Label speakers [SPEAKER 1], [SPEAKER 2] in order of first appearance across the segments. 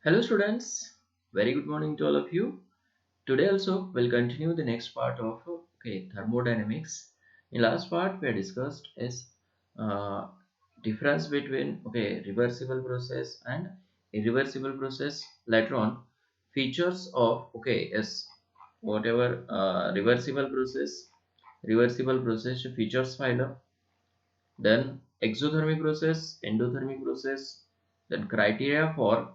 [SPEAKER 1] Hello students, very good morning to all of you. Today also we'll continue the next part of thermodynamics. In last part we discussed is uh, difference between reversible process and irreversible process. Later on features of whatever reversible process features file. Then exothermic process, endothermic process, then criteria for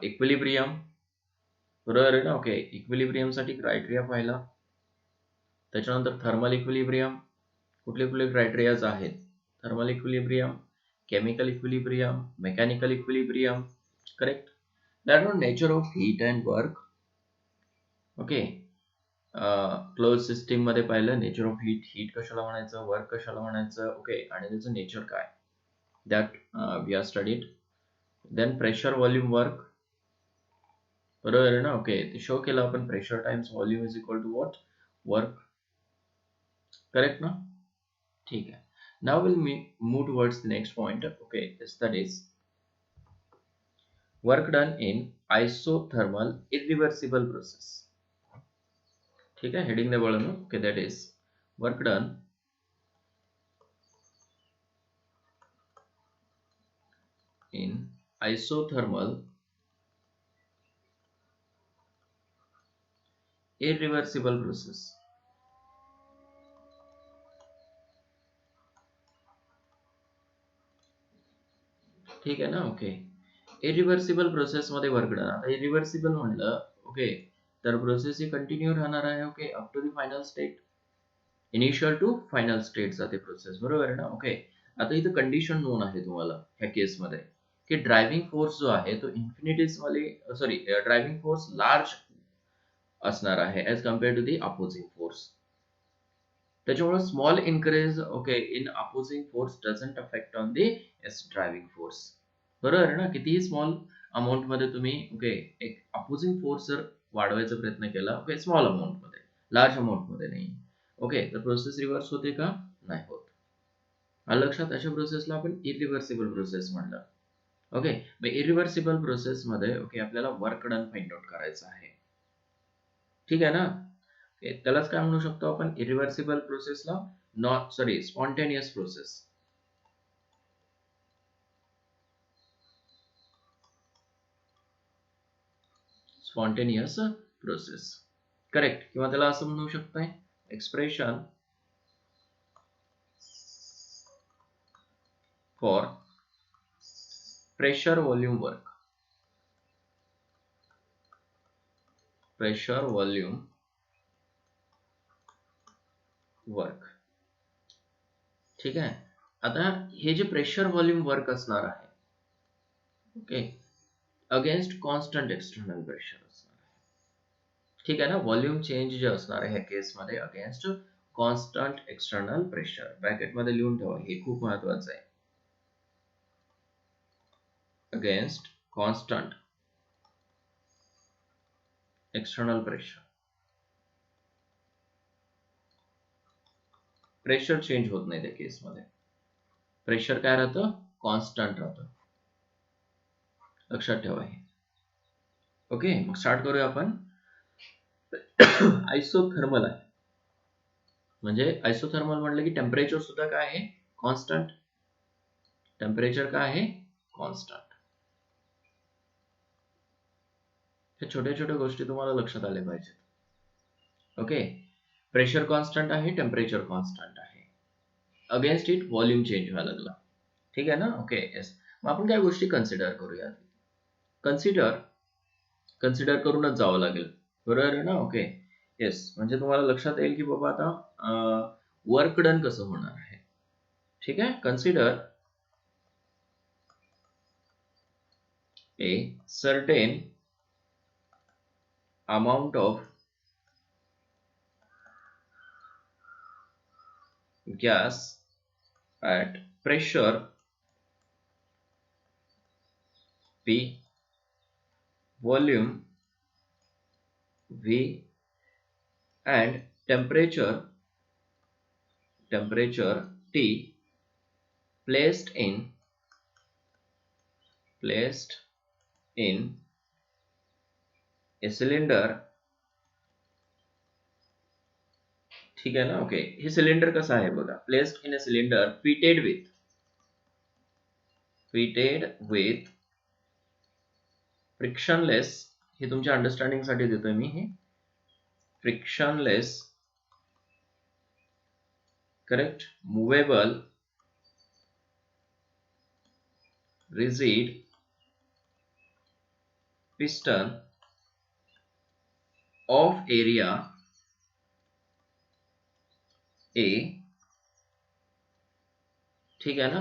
[SPEAKER 1] equilibrium बरोबर आहे ना. Equilibrium साठी criteria पाहिला. त्याच्यानंतर thermal equilibrium कुठले कुठले criterias आहेत. Thermal equilibrium, chemical equilibrium, mechanical equilibrium. Correct. That nature of heat and work. Okay. Close system मध्ये पाहिलं नेचर ऑफ हीट, हीट कशाला म्हणायचं, वर्क कशाला म्हणायचं. ओके. आणि त्याचं नेचर काय, that we are studied. Then pressure volume work बरोबर आहे ना. ते शो केलं आपण. Pressure times volume is equal to what, work. Correct ना. ठीक आहे. Now will move towards the next point. that is work done in isothermal irreversible process. ठीक आहे. हेडिंग ने बोललो. that is work done in isothermal irreversible process. ठीक आहे ना. इरिव्हर्सिबल प्रोसेस मध्ये वर्क डन. आता इरिव्हर्सिबल म्हणलं तर प्रोसेस ही कंटिन्यू राहणार आहे. Up to the final state, initial to final state जाते प्रोसेस. बरोबर आहे ना. आता इथं कंडिशन नोन आहे तुम्हाला ह्या केसमध्ये की ड्रायव्हिंग फोर्स जो आहे तो ड्रायव्हिंग फोर्स लार्ज असणार आहे as compare to the opposing force. त्याच्यामुळे small increase in opposing force doesn't affect on the driving force. बरोबर आहे ना. कितीही स्मॉल अमाऊंट मध्ये तुम्ही एक अपोजिंग फोर्स जर वाढवायचा प्रयत्न केला स्मॉल अमाऊंट मध्ये, लार्ज अमाऊंट मध्ये नाही. तर प्रोसेस रिव्हर्स होते का, नाही होत. लक्षात. अशा प्रोसेसला आपण इरिव्हर्सिबल प्रोसेस म्हणलं. मग इरिव्हर्सिबल प्रोसेस मध्ये आपल्याला वर्क डन फाइंड आउट करायचं आहे. ठीक आहे ना. त्यालाच काय म्हणू शकतो आपण इरिव्हर्सिबल प्रोसेसला, spontaneous process. Spontaneous process. Correct. किंवा त्याला असं म्हणू शकताय expression for pressure volume work. Pressure volume work. ठीक आहे. आता हे जे प्रेशर व्हॉल्यूम वर्क असणार आहे अगेन्स्ट कॉन्स्टंट एक्सटर्नल प्रेशर असणार आहे. ठीक आहे ना. व्हॉल्यूम चेंज जे असणार आहे ह्या केसमध्ये against constant external pressure. Bracket मध्ये लिहून ठेवा, हे खूप महत्वाचं आहे. Against constant external pressure. Pressure change होत नाही त्या केसमध्ये. प्रेशर काय राहतं, कॉन्स्टंट राहतं. लक्षात ठेवा हे. मग स्टार्ट करूया आपण. आयसोथर्मल आहे म्हणजे आयसोथर्मल म्हटलं की टेम्परेचर सुद्धा काय आहे, कॉन्स्टंट. टेम्परेचर काय आहे, कॉन्स्टंट. हे छोट्या छोट्या गोष्टी तुम्हाला लक्षात आल्या पाहिजेत. प्रेशर कॉन्स्टंट आहे, टेम्परेचर कॉन्स्टंट आहे. अगेन्स्ट इट व्हॉल्यूम चेंज व्हायला लागला. ठीक आहे ना. येस. मग आपण काय गोष्टी कन्सिडर करूया. कन्सिडर करूनच जावं लागेल. बरोबर आहे ना. येस. म्हणजे तुम्हाला लक्षात येईल की बाबा आता वर्क डन कसं होणार आहे. ठीक आहे. Consider a certain amount of gas at pressure P, volume V and temperature T placed in a cylinder, ठीक आहे ना. ओके, हे सिलेंडर कसं आहे बघा, placed in a cylinder fitted with frictionless, हे तुमच्या अंडरस्टँडिंग साठी देतोय मी, हे frictionless, correct, movable, rigid piston of area A, ठीक आहे ना,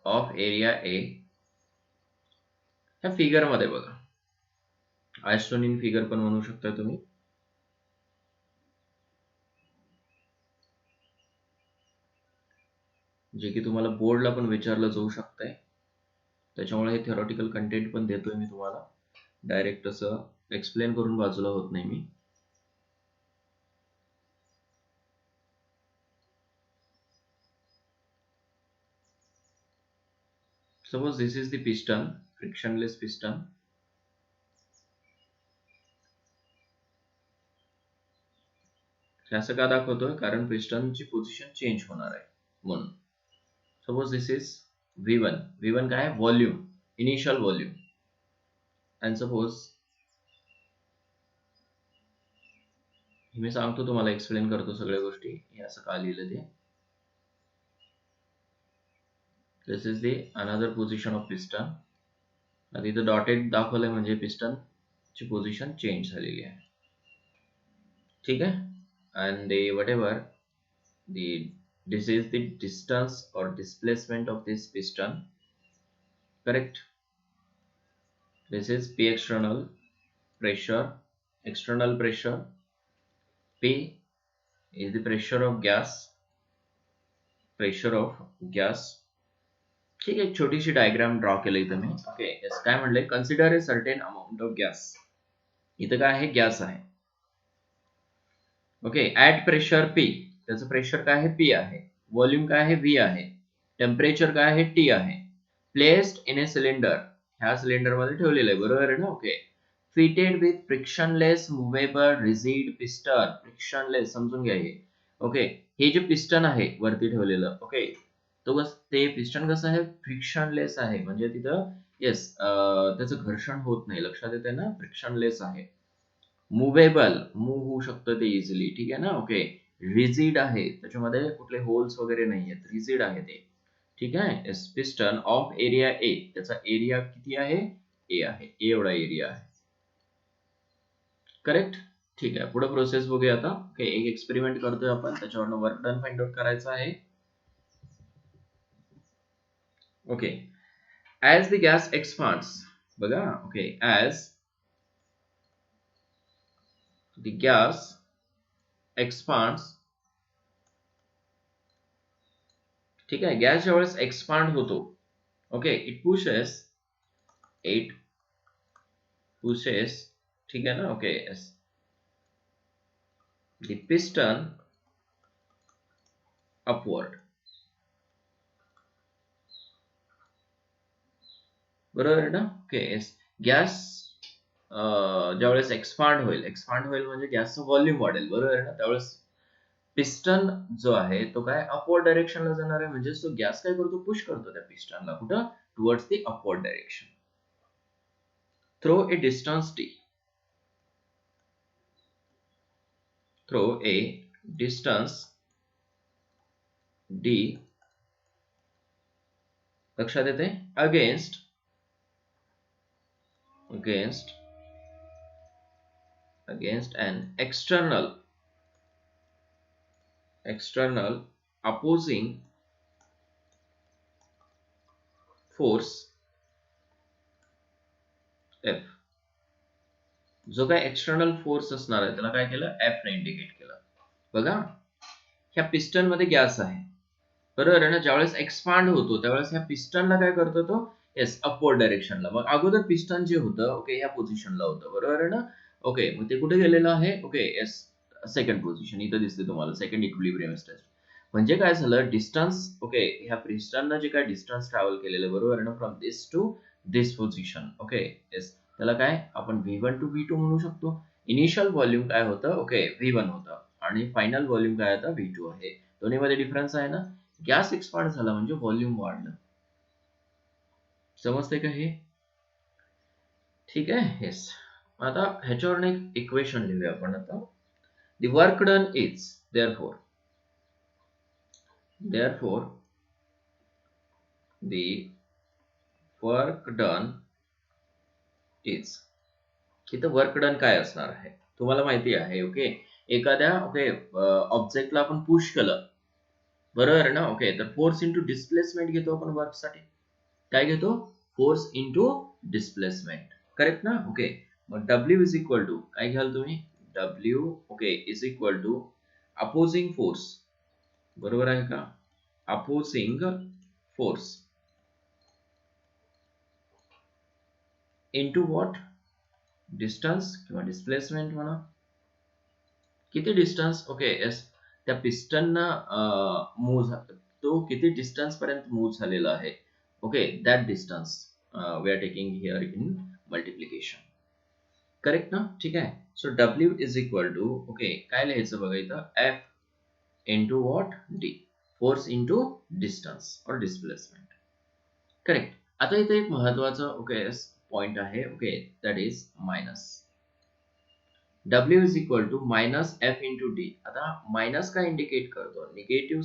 [SPEAKER 1] ऑफ एरिया ए. ह्या फिगर मध्ये बघा, आयस्टोनिन फिगर पण म्हणू शकता तुम्ही. जे की तुम्हाला बोर्डला पण विचारलं जाऊ शकतंय, त्याच्यामुळे हे थेरॉटिकल कंटेंट पण देतोय मी तुम्हाला, डायरेक्ट असं एक्सप्लेन करून बाजूला होत नाही मी. Suppose this is the piston, frictionless piston. हे असं का दाखवतोय, कारण पिस्टनची पोझिशन चेंज होणार आहे म्हणून. Suppose this is V1. V1 काय आहे, volume, initial volume. And suppose मी सांगतो तुम्हाला, एक्सप्लेन करतो सगळ्या गोष्टी, हे असं का लिहिलं ते. This is the another position of piston. आणि इथं डॉटेड दाखवलंय म्हणजे पिस्टन ची पोझिशन चेंज झालेली आहे, ठीक आहे. and whatever this is the distance or displacement of this piston, correct. This is P external pressure, external pressure. P is the pressure of gas, ठीक आहे. एक छोटीशी डायग्राम ड्रॉ केली इथं मी. ओके, यस, काय म्हणलंय, consider a certain amount of gas. इथं काय आहे, गॅस आहे. ओके, ऍट प्रेशर P, त्याचं प्रेशर काय आहे, P आहे, व्हॉल्यूम काय आहे, V आहे, टेम्परेचर काय आहे, T आहे. प्लेस्ड इन ए सिलेंडर, ह्या सिलेंडर मध्ये ठेवलेलं आहे, बरोबर आहे ना. Okay, fitted with frictionless movable rigid piston. Frictionless समजून घ्या हे. ओके, हे जे पिस्टन आहे वरती ठेवलेलं, ओके, तो ते पिस्टन कसं आहे, फ्रिक्शनलेस आहे, म्हणजे तिथं येस त्याचं घर्षण होत नाही, लक्षात येते ना, फ्रिक्शनलेस आहे. मुव्हेबल, मूव्ह होऊ शकतं ते इझिली, ठीक आहे ना. ओके, रिजिड आहे, त्याच्यामध्ये कुठले होल्स वगैरे नाही आहेत, रिजिड आहे ते, ठीक आहे. पिस्टन ऑफ एरिया ए, त्याचा एरिया किती आहे, ए आहे, ए एवढा एरिया आहे, करेक्ट. ठीक आहे, पुढे प्रोसेस बघूया आता. ओके, एक एक्सपेरिमेंट करतोय आपण, त्याच्यावरनं वर्क डन फाइंड आउट करायचं आहे. Okay, as the gas expands, बघा. Okay, as the gas expands, ठीक आहे. गॅस ज्यावेळेस एक्सपांड होतो, ओके, इट पुशेस, ठीक आहे ना. Okay, yes, the piston upward, बरोबर आहे ना. ओके, यस, गॅस ज्यावेळेस एक्सपांड होईल म्हणजे गॅसचं व्हॉल्यूम वाढेल, बरोबर आहे ना. त्यावेळेस पिस्टन जो आहे तो काय अपवर्ड डायरेक्शनला जाणार आहे, म्हणजे तो गॅस काय करतो, पुश करतो त्या पिस्टनला, कुठं, towards the upward direction, through a distance d, लक्षात येते, against an external opposing force F. जो काय एक्सटर्नल फोर्स असणार आहे त्याला काय केलं, F ने इंडिकेट केलं. बघा, ह्या पिस्टन मध्ये गॅस आहे, बरोबर आहे ना. ज्यावेळेस एक्सपांड होतो त्यावेळेस ह्या पिस्टनला काय करतो तो, येस, अपवर्ड डायरेक्शनला. मग अगोदर पिस्टन जे होतं, ओके, ह्या पोझिशनला होतं, बरोबर आहे ना. ओके, मग ते कुठे गेलेलं आहे, ओके, येस, सेकंड पोझिशन इथं दिसते तुम्हाला, सेकंड इक्विलिब्रियम स्टेट. म्हणजे काय झालं, डिस्टन्स, ओके, ह्या पिस्टननं जे काय डिस्टन्स ट्रॅव्हल केलेलं, बरोबर आहे ना, from this to this position, okay, yes, त्याला काय आपण V1 to V2 म्हणू शकतो. इनिशियल व्हॉल्यूम काय होतं, ओके V1 होतं आणि फायनल व्हॉल्यूम काय होतं V2 आहे. दोन्हीमध्ये डिफरन्स आहे ना. गॅस एक्सपांड झाला म्हणजे व्हॉल्यूम वाढलं. समजते का हे? ठीक आहे. येस. आता ह्याच्यावर एक इक्वेशन लिहूया आपण आता. The work done is therefore the work done is, इथं वर्क डन काय असणार आहे तुम्हाला माहिती आहे. ओके एखाद्या ऑब्जेक्टला आपण पुश केलं बरोबर ना. ओके तर फोर्स इंटू डिस्प्लेसमेंट घेतो आपण वर्कसाठी. काय घेतो? Force into displacement. करेक्ट ना. ओके मग W इज इक्वल टू काय घ्याल तुम्ही? W is equal to opposing force. बरोबर आहे का? Opposing force into what? Distance किंवा डिस्प्लेसमेंट म्हणा. किती डिस्टन्स? येस त्या पिस्टननं मूव्ह तो किती डिस्टन्स पर्यंत मूव्ह झालेला आहे. That distance we are taking here in multiplication. Correct ना. ठीक आहे. So W is equal to काय लिहायचं बघा इथं? F into what? D. Force into distance और डिस्प्लेसमेंट. करेक्ट. आता इथे एक महत्वाचं पॉइंट आहे. That is minus. W is equal to minus F into D. आता मायनस काय इंडिकेट करतो? Negative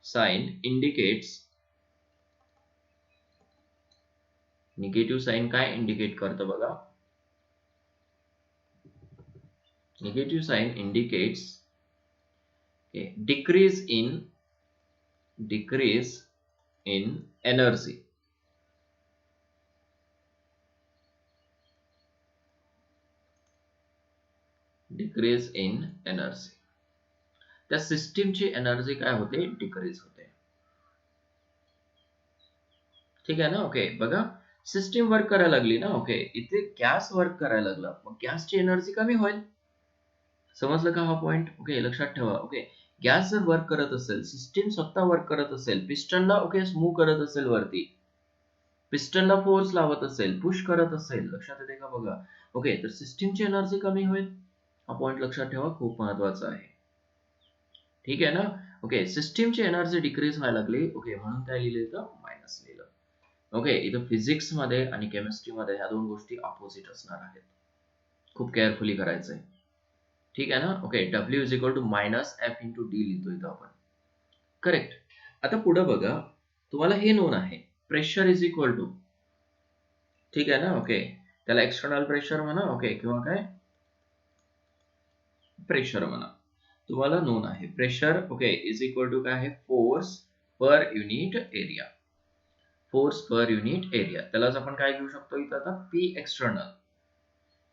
[SPEAKER 1] sign indicates. Negative sign काय इंडिकेट करतं बघा? Negative sign indicates decrease in energy. Decrease in energy. त्या सिस्टीमची एनर्जी काय होते? डिक्रीज होते. ठीक आहे ना. बघा सिस्टीम वर्क करायला लागली ना. इथे गॅस वर्क करायला लागला मग गॅसची एनर्जी कमी होईल. समजलं का हा पॉइंट? लक्षात ठेवा. गॅस जर वर्क करत असेल, सिस्टीम स्वतः वर्क करत असेल, पिस्टनला मूव्ह करत असेल वरती, पिस्टनला फोर्स लावत असेल, पुश करत असेल, लक्षात येते का बघा? तर सिस्टीमची एनर्जी कमी होईल. हा पॉइंट लक्षात ठेवा, खूप महत्वाचा आहे. ठीक आहे ना. सिस्टीमची एनर्जी डिक्रीज व्हायला लागली. म्हणून काय लिहिलं इथं? मायनस लिहिलं. इथं फिजिक्स मध्ये आणि केमिस्ट्री मध्ये ह्या दोन गोष्टी अपोजिट असणार आहेत. खूप केअरफुली करायचंय. ठीक आहे ना. W is equal to minus F into D लिहितो इथं आपण. करेक्ट. आता पुढे बघा, तुम्हाला हे नोन आहे प्रेशर इज इक्वल टू. ठीक आहे ना. त्याला एक्सटर्नल प्रेशर म्हणा. किंवा काय प्रेशर म्हणा. तुम्हाला नोन आहे प्रेशर. इज इक्वल टू काय आहे? Force per unit area. Force per unit area. त्यालाच आपण काय घेऊ शकतो इथं आता? P external.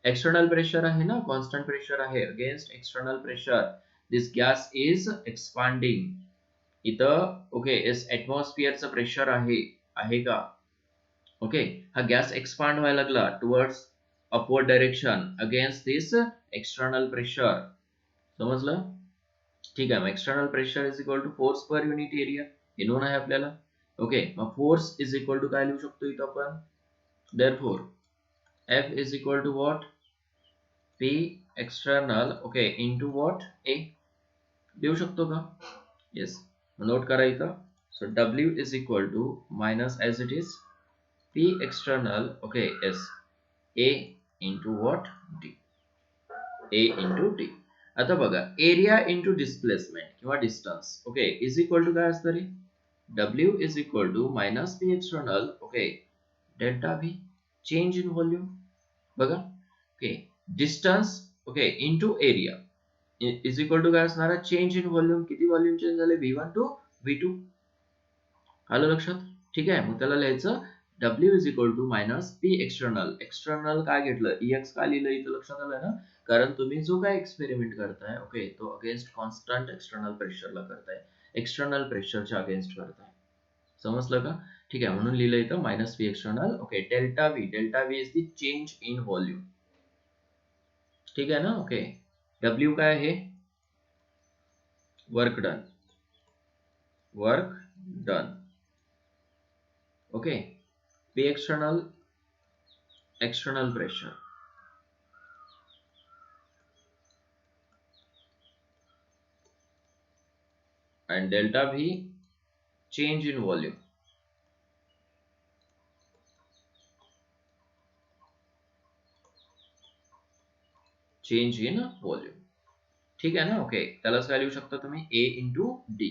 [SPEAKER 1] एक्सटर्नल प्रेशर आहे ना, कॉन्स्टंट प्रेशर आहे. Against external pressure this gas is expanding. इथं इस एटमॉस्फिअरचं प्रेशर आहे का? हा गॅस एक्सपांड व्हायला लागला towards upward direction against this external pressure. समजलं? ठीक आहे. मग external pressure is equal to force per unit area हे नोन आहे आपल्याला. मग फोर्स इज इक्वल टू काय लिहू शकतो इथं आपण? Therefore F is equal to what? P external into what? A. लिहू शकतो का? Yes. नोट करा इथं. So W is equal to minus as it is P external S A into what? D. A into D. आता बघा area into displacement किंवा distance is equal to काय असतं रे? W is equal to minus P external delta V change in volume. बघा distance into area is equal to काय असणार आहे? Change in volume. किती व्हॉल्यूम चेंज झाले? V1 to V2. आलं लक्षात? ठीक आहे. मग त्याला लिहायचं W is equal to minus P external. External काय घेतलं? EX काय लिहिलं इथं? लक्षात आलं ना. कारण तुम्ही जो काय एक्सपेरिमेंट करताय तो अगेन्स्ट कॉन्स्टंट एक्सटर्नल प्रेशरला करताय, एक्सटर्नल प्रेशरच्या अगेन्स्ट करताय. समजलं का? ठीक आहे. म्हणून लिहिलं इथं minus P external. Delta V. Delta V is the change in volume. ठीक आहे ना. W काय आहे? Work done. Work done. P external pressure, and delta V change in volume. Change in volume. ठीक आहे ना. ओके, त्यालाच काय लिहू शकता तुम्ही, A into D,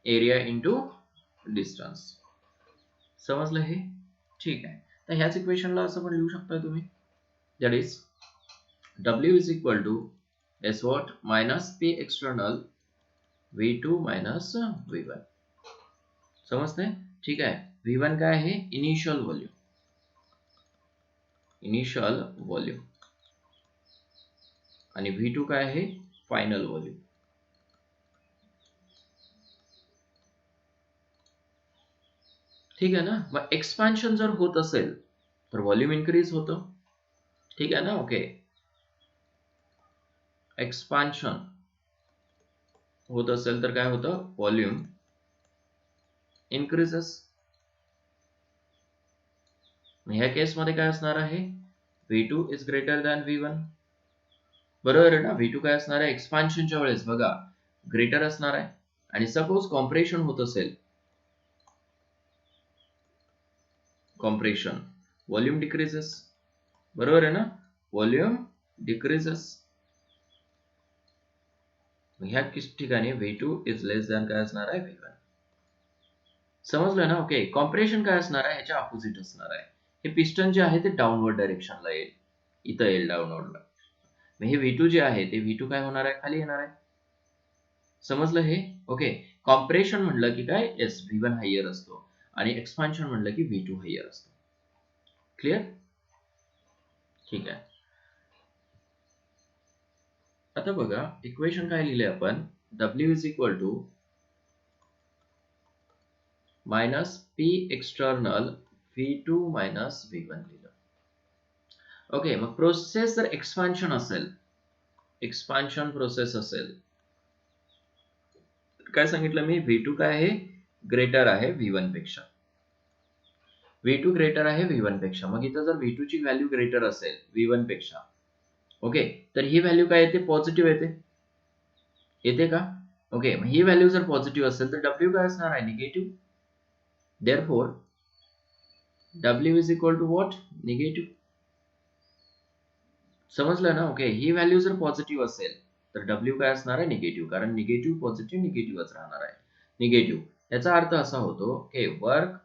[SPEAKER 1] area into distance. समजलं हे? ठीक आहे. तर ह्याच इक्वेशनला असं पण लिहू शकता तुम्ही, that is W is equal to as what minus P external V2 minus V1. समजतंय? ठीक आहे. V1 काय आहे, इनिशियल व्हॉल्यूम, आणि V2 काय आहे, फायनल व्हॉल्यूम. ठीक आहे ना. मग एक्सपान्शन जर होत असेल तर व्हॉल्यूम इन्क्रीज होतं. ठीक आहे ना. ओके, एक्सपान्शन होत असेल तर काय होतं, व्हॉल्यूम इन्क्रीजेस. ह्या केसमध्ये काय असणार आहे, V2 is greater than V1. बरोबर आहे ना. V2 काय असणार आहे, एक्सपान्शनच्या वेळेस बघा ग्रेटर असणार आहे. आणि सपोज कॉम्प्रेशन होत असेल, कॉम्प्रेशन, व्हॉल्यूम डिक्रीजेस. बरोबर आहे ना, व्हॉल्यूम डिक्रीजेस. ह्या ठिकाणी V2 इज लेस दॅन काय असणार आहे, V1. समजलं ना. ओके, कॉम्प्रेशन काय असणार आहे, ह्याच्या अपोजिट असणार आहे. हे पिस्टन जे आहे ते डाऊनवर्ड डायरेक्शनला येईल, इथं येईल डाऊनवर्डला. हे V2 जे आहे ते V2 काय होणार आहे, खाली येणार आहे. समजलं हे? ओके, कॉम्प्रेशन म्हणलं की काय, येस, V1 हायर असतो, आणि एक्सपान्शन म्हणलं की V2 हायर असतो. क्लिअर? ठीक आहे. आता बघा इक्वेशन काय लिहिले आपण, W is equal to minus P external V2 minus V1 लिहिलं. ओके, मग प्रोसेस जर एक्सपान्शन असेल, एक्सपान्शन प्रोसेस असेल, काय सांगितलं मी, V2 काय आहे, ग्रेटर आहे V1 पेक्षा. V2 ग्रेटर आहे V1 पेक्षा. मग इथं जर V2 ची व्हॅल्यू ग्रेटर असेल V1 पेक्षा, ओके, तर ही व्हॅल्यू काय येते, पॉझिटिव्ह येते का? ओके, मग ही व्हॅल्यू जर पॉझिटिव्ह असेल तर W काय असणार आहे, negative. Therefore W is equal to what, negative. समजलं ना. ओके, ही व्हॅल्यू जर पॉझिटिव्ह असेल तर W काय असणार आहे, निगेटिव्ह. कारण निगेटिव्ह पॉझिटिव्ह निगेटिव्हच राहणार आहे, निगेटिव्ह. याचा अर्थ असा होतो की work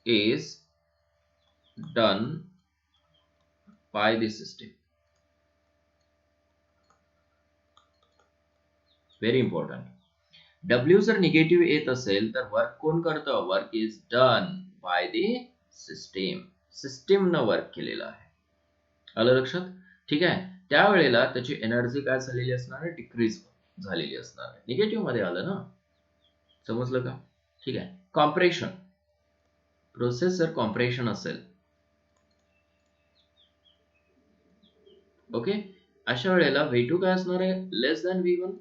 [SPEAKER 1] is done by the system. Very important. W जर निगेटिव्ह येत असेल तर वर्क कोण करतं, work is done by the system. सिस्टीमनं वर्क केलेलं आहे. आलं लक्षात? ठीक आहे. त्यावेळेला त्याची एनर्जी काय झालेली असणार आहे, डिक्रीज झालेली असणार आहे. निगेटिव्ह मध्ये आलं ना. समजलं का? ठीक आहे. कॉम्प्रेशन, प्रोसेस जर कॉम्प्रेशन असेल, ओके, अशा वेळेला V2 काय असणार आहे, लेस दॅन V1.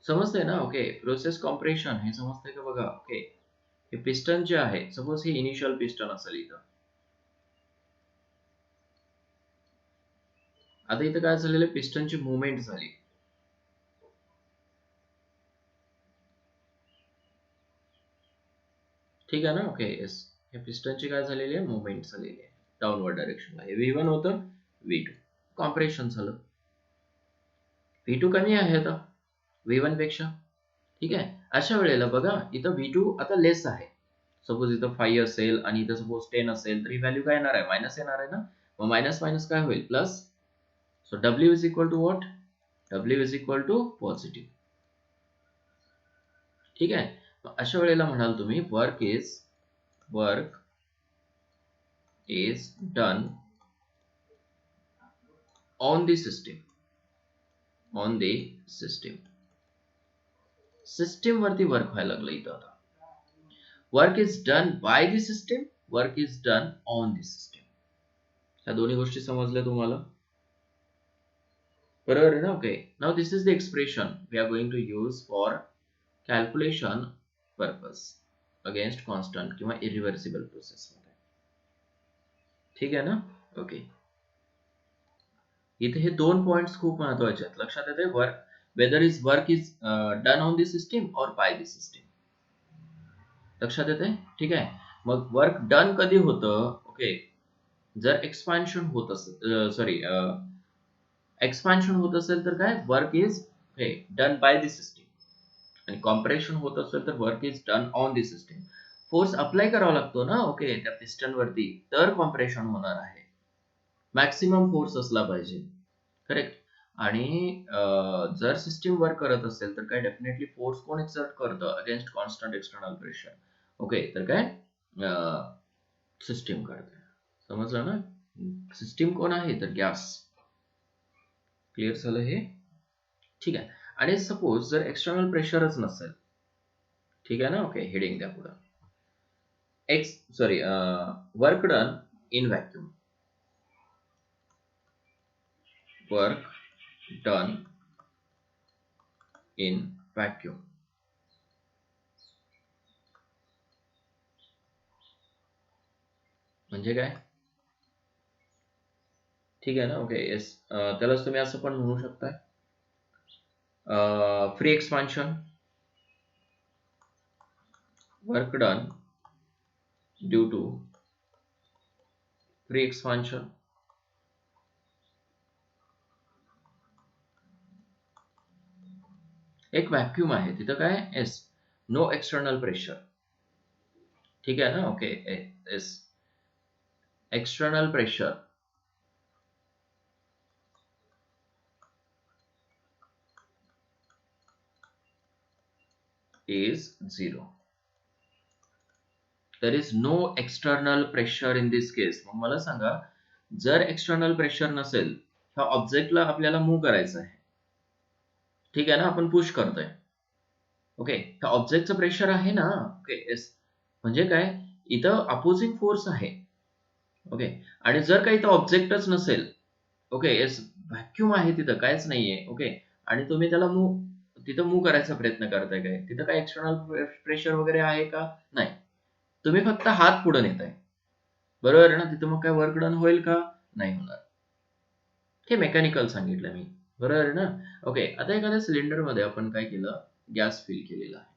[SPEAKER 1] समजतंय ना. ओके, प्रोसेस कॉम्प्रेशन हे समजतंय का बघा. ओके, हे पिस्टन जे आहे, सपोज हे इनिशियल पिस्टन असेल इथं. आता इथं काय झालेलं, पिस्टनची मुवमेंट झाली. ठीक आहे ना. ओके, येस, हे पिस्टनची काय झालेली आहे, मुवमेंट झालेली आहे डाऊनवर्ड डायरेक्शनला. हे V1 होतं, V2 कॉम्प्रेशन झालं. V2 कमी आहे आता V1 पेक्षा. ठीक आहे. अशा वेळेला बघा इथं V2 आता लेस आहे. सपोज इथं 5 असेल आणि इथं सपोज 10 असेल तर ही व्हॅल्यू काय येणार आहे, मायनस येणार आहे ना. मग मायनस मायनस काय होईल, plus. So W is equal to what, W is equal to positive. ठीक आहे. अशा वेळेला म्हणाल तुम्ही work is done on the system. System वरती वर्क व्हायला लागलं इथं. आता work is done by the system, work is done on the system. ह्या दोन्ही गोष्टी समजल्या तुम्हाला, बरोबर आहे ना. Okay, now this is the expression we are going to use for calculation purpose against constant किंवा इरिव्हर्सिबल प्रोसेस मध्ये. ठीक आहे ना? ओके. इथे हे 2 पॉइंट्स खूप महत्वाचे आहेत. लक्षात येते? Work whether is work is done on the system और बाय द सिस्टीम. लक्षात येते? ठीक आहे. मग वर्क डन कधी होतं? ओके, जर एक्सपान्शन होत असेल, सॉरी, एक्सपान्शन होत असेल तर काय, work is done by the system. आणि कॉम्प्रेशन होत असेल तर work is done on the system. Force apply करावा लागतो ना, ओके, त्या पिस्टन वरती, तर कॉम्प्रेशन होणार आहे. मॅक्सिमम फोर्स असला पाहिजे. करेक्ट. आणि जर सिस्टीम वर्क करत असेल तर काय, डेफिनेटली फोर्स कोण एक्सर्ट करतं against constant external pressure. Okay, तर काय, सिस्टीम करते. समजलं ना? सिस्टीम कोण आहे तर गॅस. क्लिअर झालं हे? ठीक आहे. आणि सपोज जर एक्सटर्नल प्रेशरच नसेल, ठीक आहे ना? ओके, हेडिंग द्या पुढं. Work done in vacuum. Work done in vacuum म्हणजे काय? ठीक आहे ना? Okay, yes. त्यालाच तुम्ही असं पण म्हणू शकता, free expansion. Work done due to free expansion. एक व्हॅक्यूम आहे तिथं, काय, एस, नो एक्सटर्नल प्रेशर. ठीक आहे ना? Okay, S, external pressure is 0. There is no external pressure in this case. मग मला सांगा, जर एक्सटर्नल प्रेशर नसेल, ह्या ऑब्जेक्टला आपल्याला मूव्ह करायचं आहे. ठीक आहे ना? आपण पुश करतोय. ओके, ह्या ऑब्जेक्टचं प्रेशर आहे ना. Okay, yes. म्हणजे काय, इथं अपोजिंग फोर्स आहे. ओके, आणि जर काही इथं ऑब्जेक्टच नसेल, ओके, येस, व्हॅक्यूम आहे तिथं, काहीच नाहीये. ओके, आणि तुम्ही त्याला तिथं मूव्ह करायचा प्रयत्न करताय, काय तिथं काय एक्सटर्नल प्रेशर वगैरे आहे का? नाही. तुम्ही फक्त हात पुढे नेताय, बरोबर आहे ना? तिथं मग काय वर्क डन होईल का? नाही होणार. हे मेकॅनिकल सांगितलं मी, बरोबर आहे ना? ओके, आता एखाद्या सिलेंडर मध्ये आपण काय केलं, गॅस फिल केलेला आहे.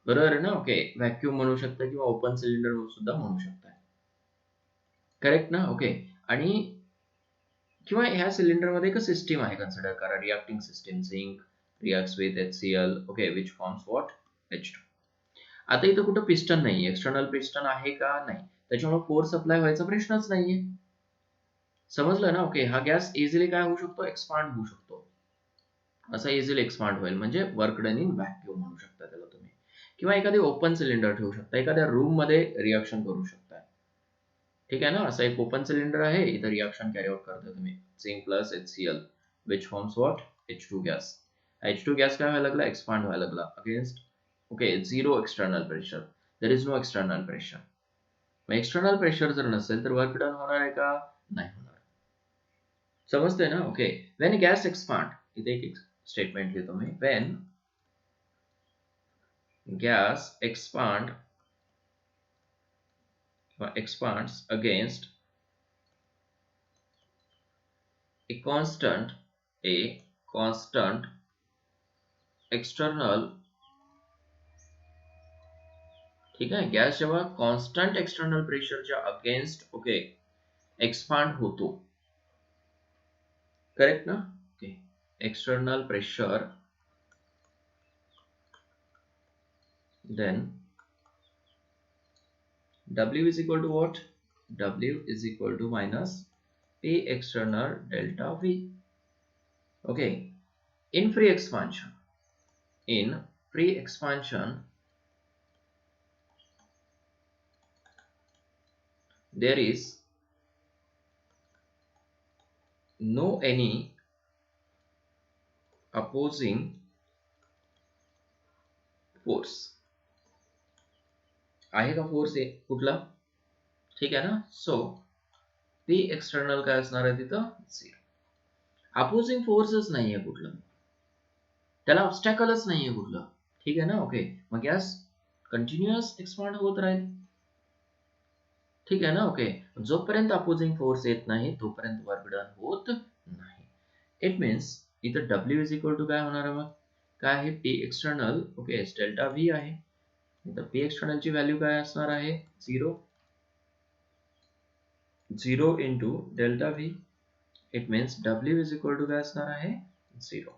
[SPEAKER 1] बरोबर आहे ना? ओके, व्हॅक्यूम म्हणू शकता किंवा ओपन सिलेंडर सुद्धा म्हणू शकता. करेक्ट ना? ओके, आणि किंवा ह्या सिलेंडर मध्ये एक सिस्टीम आहे कन्सिडर करा, reacting system. Zinc reacts with HCl, okay, which forms what, H2. आता इथं कुठं पिस्टन नाही, एक्सटर्नल पिस्टन आहे का? नाही. त्याच्यामुळे फोर्स अप्लाय व्हायचा प्रश्नच नाहीये. समजलं ना? ओके, हा गॅस इझिली काय होऊ शकतो, एक्सपांड होऊ शकतो. असा इझिली एक्सपांड होईल, म्हणजे वर्क डन इन व्हॅक्यूम म्हणू शकता त्याला तुम्ही. किंवा एखादी ओपन सिलेंडर ठेवू शकता, एखाद्या रूम मध्ये रिएक्शन करू शकता. ठीक आहे ना? असं एक ओपन सिलेंडर आहे, इथं रिएक्शन कॅरी आउट करता तुम्ही, zinc plus HCl which forms what, H2 gas. H2 gas काय व्हायला लागला, एक्सपांड व्हायला लागला against, okay, zero external pressure. There is no external pressure. मग एक्सटर्नल प्रेशर जर नसेल तर वर्क डन होणार आहे का? नाही होणार. समजतंय ना? ओके, व्हेन गॅस एक्सपांड, इथे एक स्टेटमेंट लिहितो मी, when gas expands against a constant external, ठीक आहे, गॅस जेव्हा कॉन्स्टंट एक्सटर्नल प्रेशरच्या अगेन्स्ट, ओके, एक्सपांड होतो. करेक्ट ना? Okay, external pressure, then W is equal to what? W is equal to minus P external delta V. Okay, in free expansion, there is no any opposing force. आहे का force कुठला? ठीक आहे ना? So P external काय असणार आहे तिथं? 0. अपोजिंग फोर्सच नाहीये कुठलं. त्याला ऑब्स्टॅकलच नाहीये कुठलं. ठीक आहे ना. ओके, मग गॅस कंटिन्युअस एक्सपांड होत राहील. ठीक आहे ना. ओके, जोपर्यंत अपोजिंग फोर्स येत नाही तोपर्यंत वर्क डन होत नाही. इट मीन्स इथं W इज इक्वल टू काय होणार आहे, मग काय आहे, P external. Okay, delta V आहे. इथं P एक्सटर्नल ची व्हॅल्यू काय असणार आहे, 0 into delta V. It means W is equal to काय असणार आहे, 0.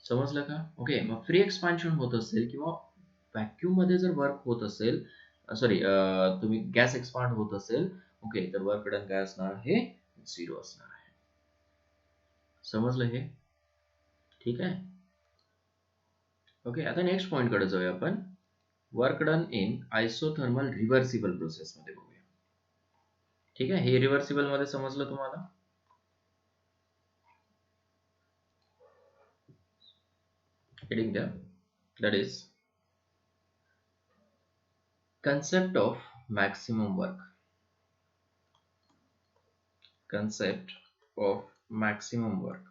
[SPEAKER 1] समजलं का. ओके, मग फ्री एक्सपान्शन होत असेल किंवा व्हॅक्यूम मध्ये जर वर्क होत असेल, सॉरी, तुम्ही गॅस एक्सपांड होत असेल, ओके, तर वर्क डन काय असणार आहे, 0 असणार आहे. समजलं हे. ठीक आहे. ओके, आता नेक्स्ट पॉइंट कडे जाऊया आपण. Work done in isothermal reversible process मध्ये बघूया. ठीक आहे, हे रिव्हर्सिबल मध्ये समजलं तुम्हाला. हेडिंग द्या, that is concept of maximum work. Concept of maximum work.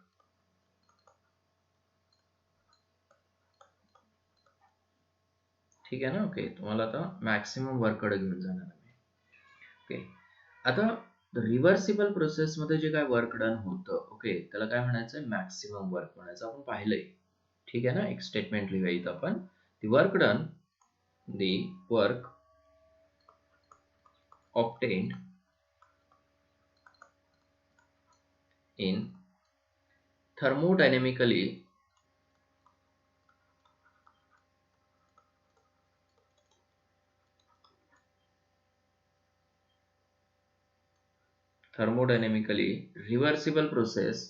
[SPEAKER 1] ठीक आहे ना. ओके, तुम्हाला आता मॅक्सिमम वर्क कडे घेऊन जाणार आहे. ओके, आता रिव्हर्सिबल प्रोसेस मध्ये जे काय वर्क डन होतं, ओके, त्याला काय म्हणायचं, मॅक्सिमम वर्क म्हणायचं. आपण पाहिलंय. ठीक आहे ना. एक स्टेटमेंट लिहूया इथं आपण. The work done, the work obtained in thermodynamically reversible process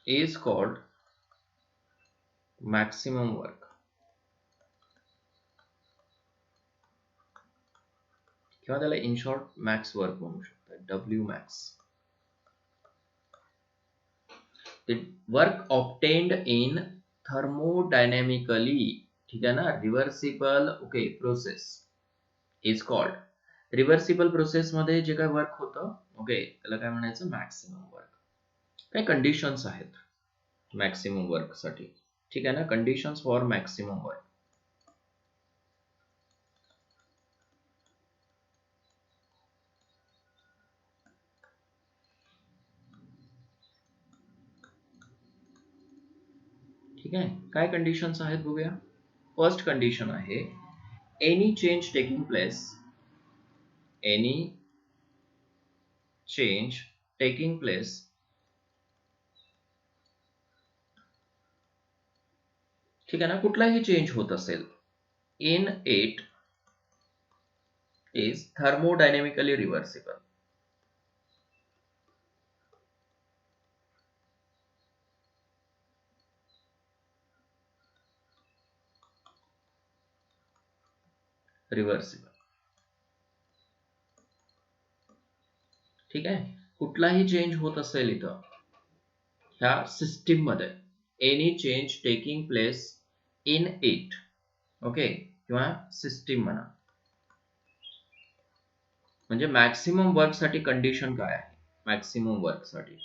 [SPEAKER 1] is called maximum work. किंवा त्याला इन शॉर्ट मॅक्स वर्क म्हणू शकता, W max. The work obtained in thermodynamically, ठीक आहे ना, reversible, okay, process is called. Reversible process मध्ये जे काय वर्क होतं, ओके, त्याला काय म्हणायचं, मॅक्सिमम वर्क. काही कंडिशन्स आहेत मॅक्सिमम वर्क साठी. ठीक आहे ना. Conditions for maximum work. ठीक आहे, काय कंडिशन्स आहेत बघूया. फर्स्ट कंडिशन आहे, any change taking place, any change taking place ठीक आहे ना, कुठलाही चेंज होत असेल, in it is thermodynamically reversible. Reversible. ठीक आहे, कुठलाही चेंज होत असेल इथं ह्या सिस्टीम मध्ये, any change taking place in it, okay, किंवा सिस्टीम म्हणा. म्हणजे मॅक्सिमम वर्क साठी कंडिशन काय आहे, मॅक्सिमम वर्क साठी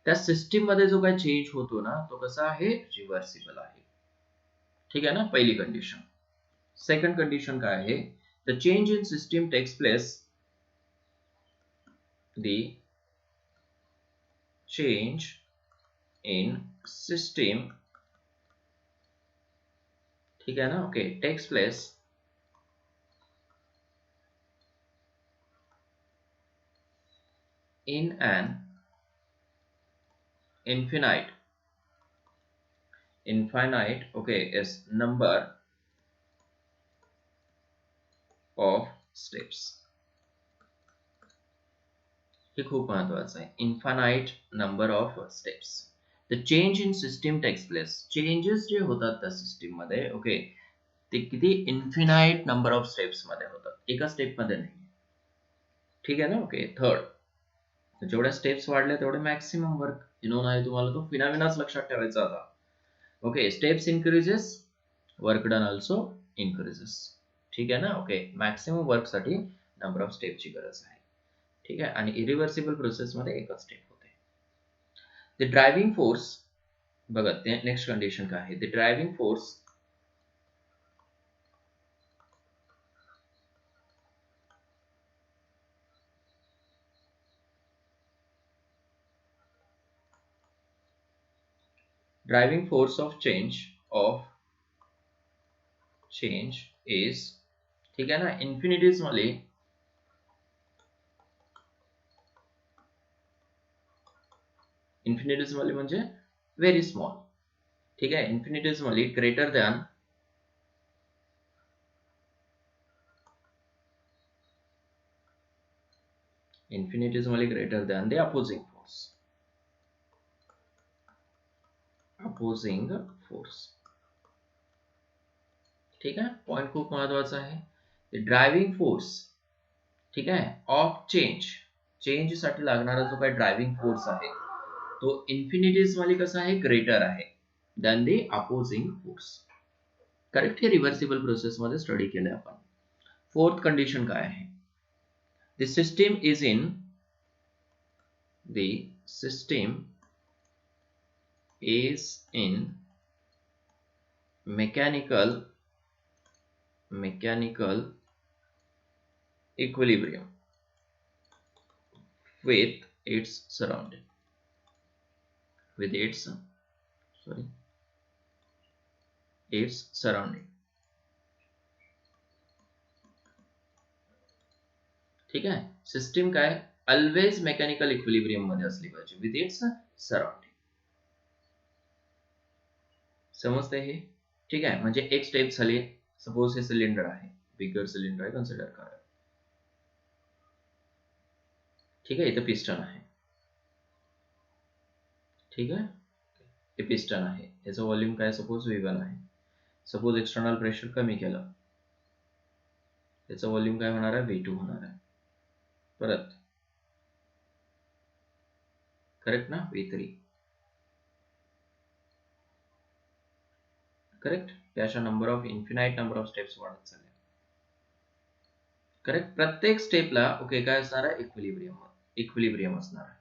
[SPEAKER 1] त्या सिस्टीम मध्ये जो काही चेंज होतो ना, तो कसा आहे, रिव्हर्सिबल आहे. ठीक आहे ना, पहिली कंडिशन. सेकंड कंडिशन काय आहे, the change in system takes place, the change in system, ठीक आहे ना, okay, takes place in an infinite, okay, is number of steps. हे खूप महत्वाचं आहे, infinite number of steps. The change in system takes place, changes जे होतात त्या सिस्टीम मध्ये, ओके, ते किती, इन्फिनाइट नंबर ऑफ स्टेप्स मध्ये होतात, एका स्टेप मध्ये नाही. ठीक आहे ना. ओके, थर्ड, जेवढ्या स्टेप्स वाढल्या तेवढे मॅक्सिमम वर्क. नोन आहे तुम्हाला तो फिनॉमिनाच लक्षात ठेवायचा आता. Okay, steps increases, work done also increases. ठीक आहे ना. ओके, मॅक्सिमम वर्कसाठी नंबर ऑफ स्टेपची गरज आहे. ठीक आहे, आणि इरिव्हर्सिबल प्रोसेसमध्ये एकच स्टेप होते. द ड्रायव्हिंग फोर्स, बघा नेक्स्ट कंडिशन काय आहे. The driving force of change is, ठीक आहे ना, इन्फिनिटीजमली म्हणजे व्हेरी स्मॉल. ठीक आहे, infinitesimally greater than the opposing force. ठीक आहे, पॉइंट खूप महत्वाचा आहे. ड्रायव्हिंग फोर्स, ठीक आहे, ऑफ चेंज साठी लागणारा जो काही ड्रायव्हिंग फोर्स आहे तो इन्फिनिटीजमली कसा आहे, ग्रेटर आहे than the opposing force. Correct. हे रिव्हर्सिबल प्रोसेस मध्ये स्टडी केलंय आपण. फोर्थ कंडिशन काय आहे. The system is in mechanical equilibrium with its surrounding. ठीक आहे, सिस्टीम काय ऑलवेज मेकॅनिकल इक्विलिब्रियम मध्ये असली पाहिजे विथ इट्स सराउंडिंग. समजतंय हे. ठीक आहे, म्हणजे एक स्टेप झाली. सपोज हे सिलेंडर आहे, बिगर सिलेंडर आहे, कन्सिडर करा. ठीक आहे, इथं पिस्टन आहे. ठीक आहे, हे पिस्टन आहे, याचं व्हॉल्यूम काय सपोज V1 आहे. सपोज एक्सटर्नल प्रेशर कमी केलं, याचं व्हॉल्यूम काय होणार आहे, V2 होणार आहे. परत करेक्ट ना, V3. करेक्ट. त्याच्या इन्फिनाइट नंबर ऑफ स्टेप्स वाढत चालले. करेक्ट. प्रत्येक स्टेपला ओके काय असणार आहे, इक्विलिब्रियम असणार आहे.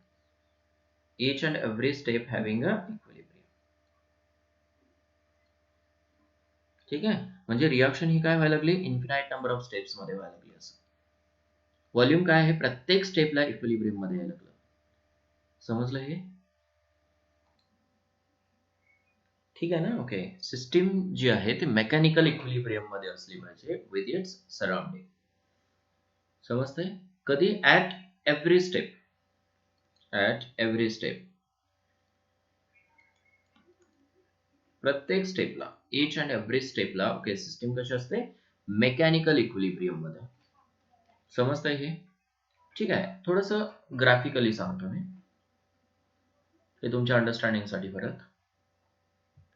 [SPEAKER 1] each and every step having a equilibrium. ठीक आहे, म्हणजे रिएक्शन ही काय व्हायला लागली, इन्फिनाइट नंबर ऑफ स्टेप्स मध्ये व्हायला लागली. असं व्हॉल्यूम काय आहे, प्रत्येक स्टेपला इक्विलिब्रियम मध्ये यायला लागलं. समजलं हे. ठीक आहे ना. ओके, सिस्टीम जी आहे ती मेकॅनिकल इक्विलिब्रियम मध्ये असली पाहिजे विथ इट्स सराउंडिंग. समजतंय. कधी ऍट एव्हरी स्टेप प्रत्येक स्टेपला, इच अँड एव्हरी स्टेपला ओके सिस्टीम कशी असते, मेकॅनिकल इक्विलिब्रियम मध्ये. समजतंय हे. ठीक आहे, थोडस ग्राफिकली सांगतो मी हे तुमच्या अंडरस्टँडिंग साठी. परत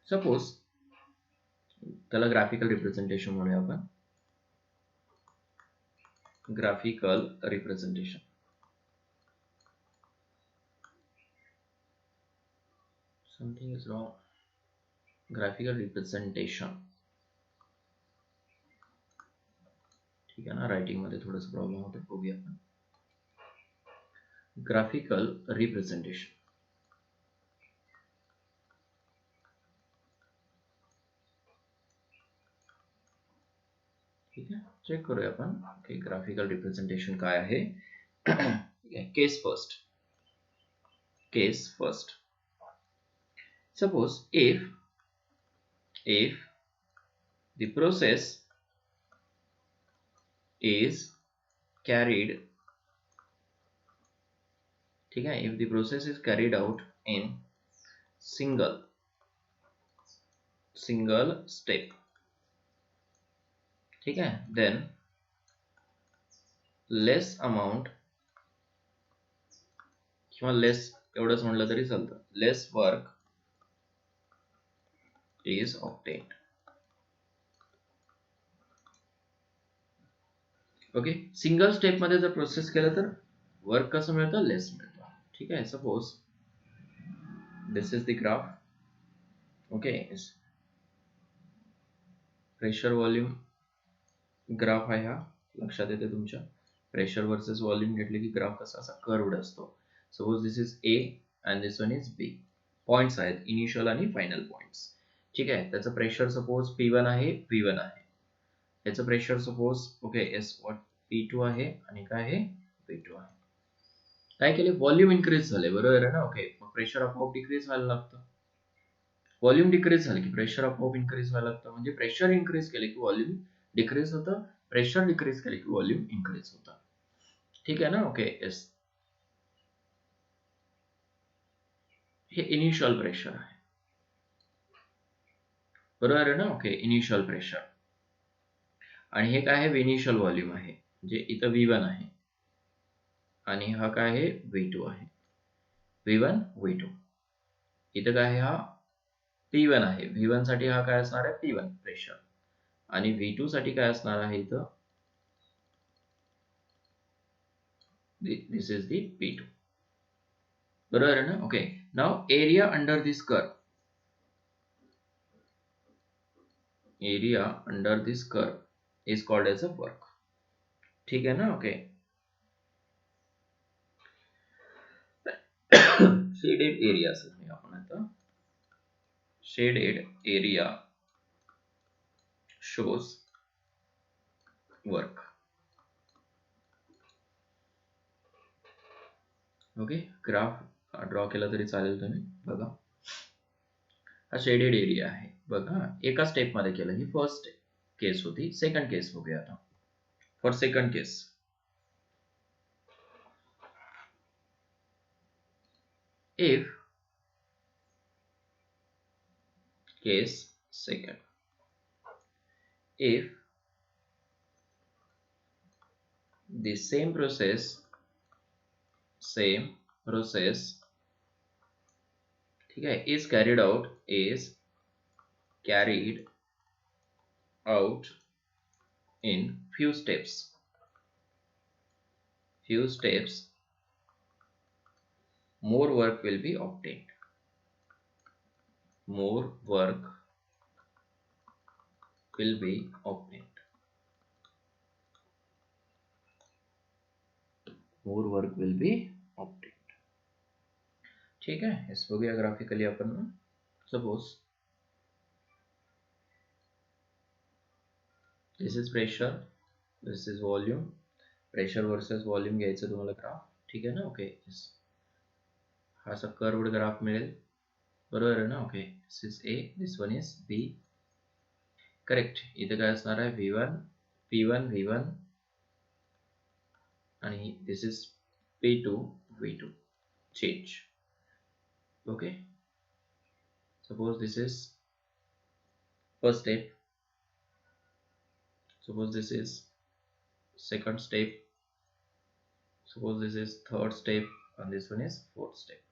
[SPEAKER 1] सपोज त्याला ग्राफिकल रिप्रेझेंटेशन म्हणूया आपण. Graphical representation. Something is wrong. Graphical representation. ठीक आहे ना, रायटिंग मध्ये थोडस प्रॉब्लेम होते, बघूया आपण. Graphical representation. ठीक आहे, चेक करूया आपण. ओके, ग्राफिकल रिप्रेझेंटेशन काय आहे. केस first. Suppose if the process is carried, ठीक है, if the process is carried out in single step, ठीक है, then less amount किंवा less एवढंच म्हणलं तरी चालतं, less work is obtained. Okay, single step मध्ये जर प्रोसेस केलं तर वर्क कसं मिळतं, लेस मिळतं. ठीक आहे, suppose this is the graph. Okay, pressure, volume, graph आहे हा, लक्षात येते तुमच्या. प्रेशर वर्सेस व्हॉल्यूम घेतले की ग्राफ कसा असा कर्वड असतो. Suppose this is A and this one is B. Points आहेत इनिशियल आणि फायनल पॉइंट्स. ठीक आहे. त्याचं प्रेशर सपोज P1 आहे, V1 आहे. याचं pressure suppose okay S what P2 आहे आणि काय आहे V2 आहे. काय केले, व्हॉल्यूम इन्क्रीज झाले, बरोबर आहे ना. ओके, मग प्रेशर आपोआप डिक्रीज व्हायला लागतं. व्हॉल्यूम डिक्रीज झालं की प्रेशर आपोआप इन्क्रीज व्हायला लागतं. म्हणजे प्रेशर इन्क्रीज केले की व्हॉल्यूम डिक्रीज होतं, प्रेशर डिक्रीज केले की व्हॉल्यूम इन्क्रीज होतं. ठीक आहे ना. ओके येस, हे इनिशियल प्रेशर आहे, बरोबर आहे ना. Okay, initial pressure. आणि हे काय आहे, इनिशियल व्हॉल्यूम आहे. म्हणजे इथं V1 आहे आणि हा काय आहे V2 आहे. V1 V2. इथं काय आहे, हा P1 आहे. V1 साठी हा काय असणार आहे P1 प्रेशर आणि V2 साठी काय असणार आहे इथं, दिस इज दी P2, बरोबर आहे ना. Okay, now area under this curve, area under this curve is called as a work. ठीक आहे ना. ओके, शेडेड एरिया आपण आता, shaded area shows work. Okay, graph draw केला तरी चालेल तुम्ही. बघा, हा शेडेड एरिया आहे. बघा, एका स्टेप मध्ये केलं. ही फर्स्ट केस होती. सेकंड केस बघूया आता. For second case, if case second, if the same process ठीक है is carried out in few steps, more work will be obtained, more work will be obtained, more work will be obtained. ठीक है, इस बघूया graphically आपण. Suppose this is pressure, this is volume, pressure versus volume घ्यायचं तुम्हाला graph. ठीक आहे ना. Okay, हा असा कर्वड ग्राफ मिळेल, बरोबर आहे ना. Okay, this is A, this one is B. Correct. इथे काय असणार आहे V1 P1 V1 आणि this is P2 V2 change. Okay, suppose this is first step, suppose this is second step, suppose this is third step and this one is fourth step.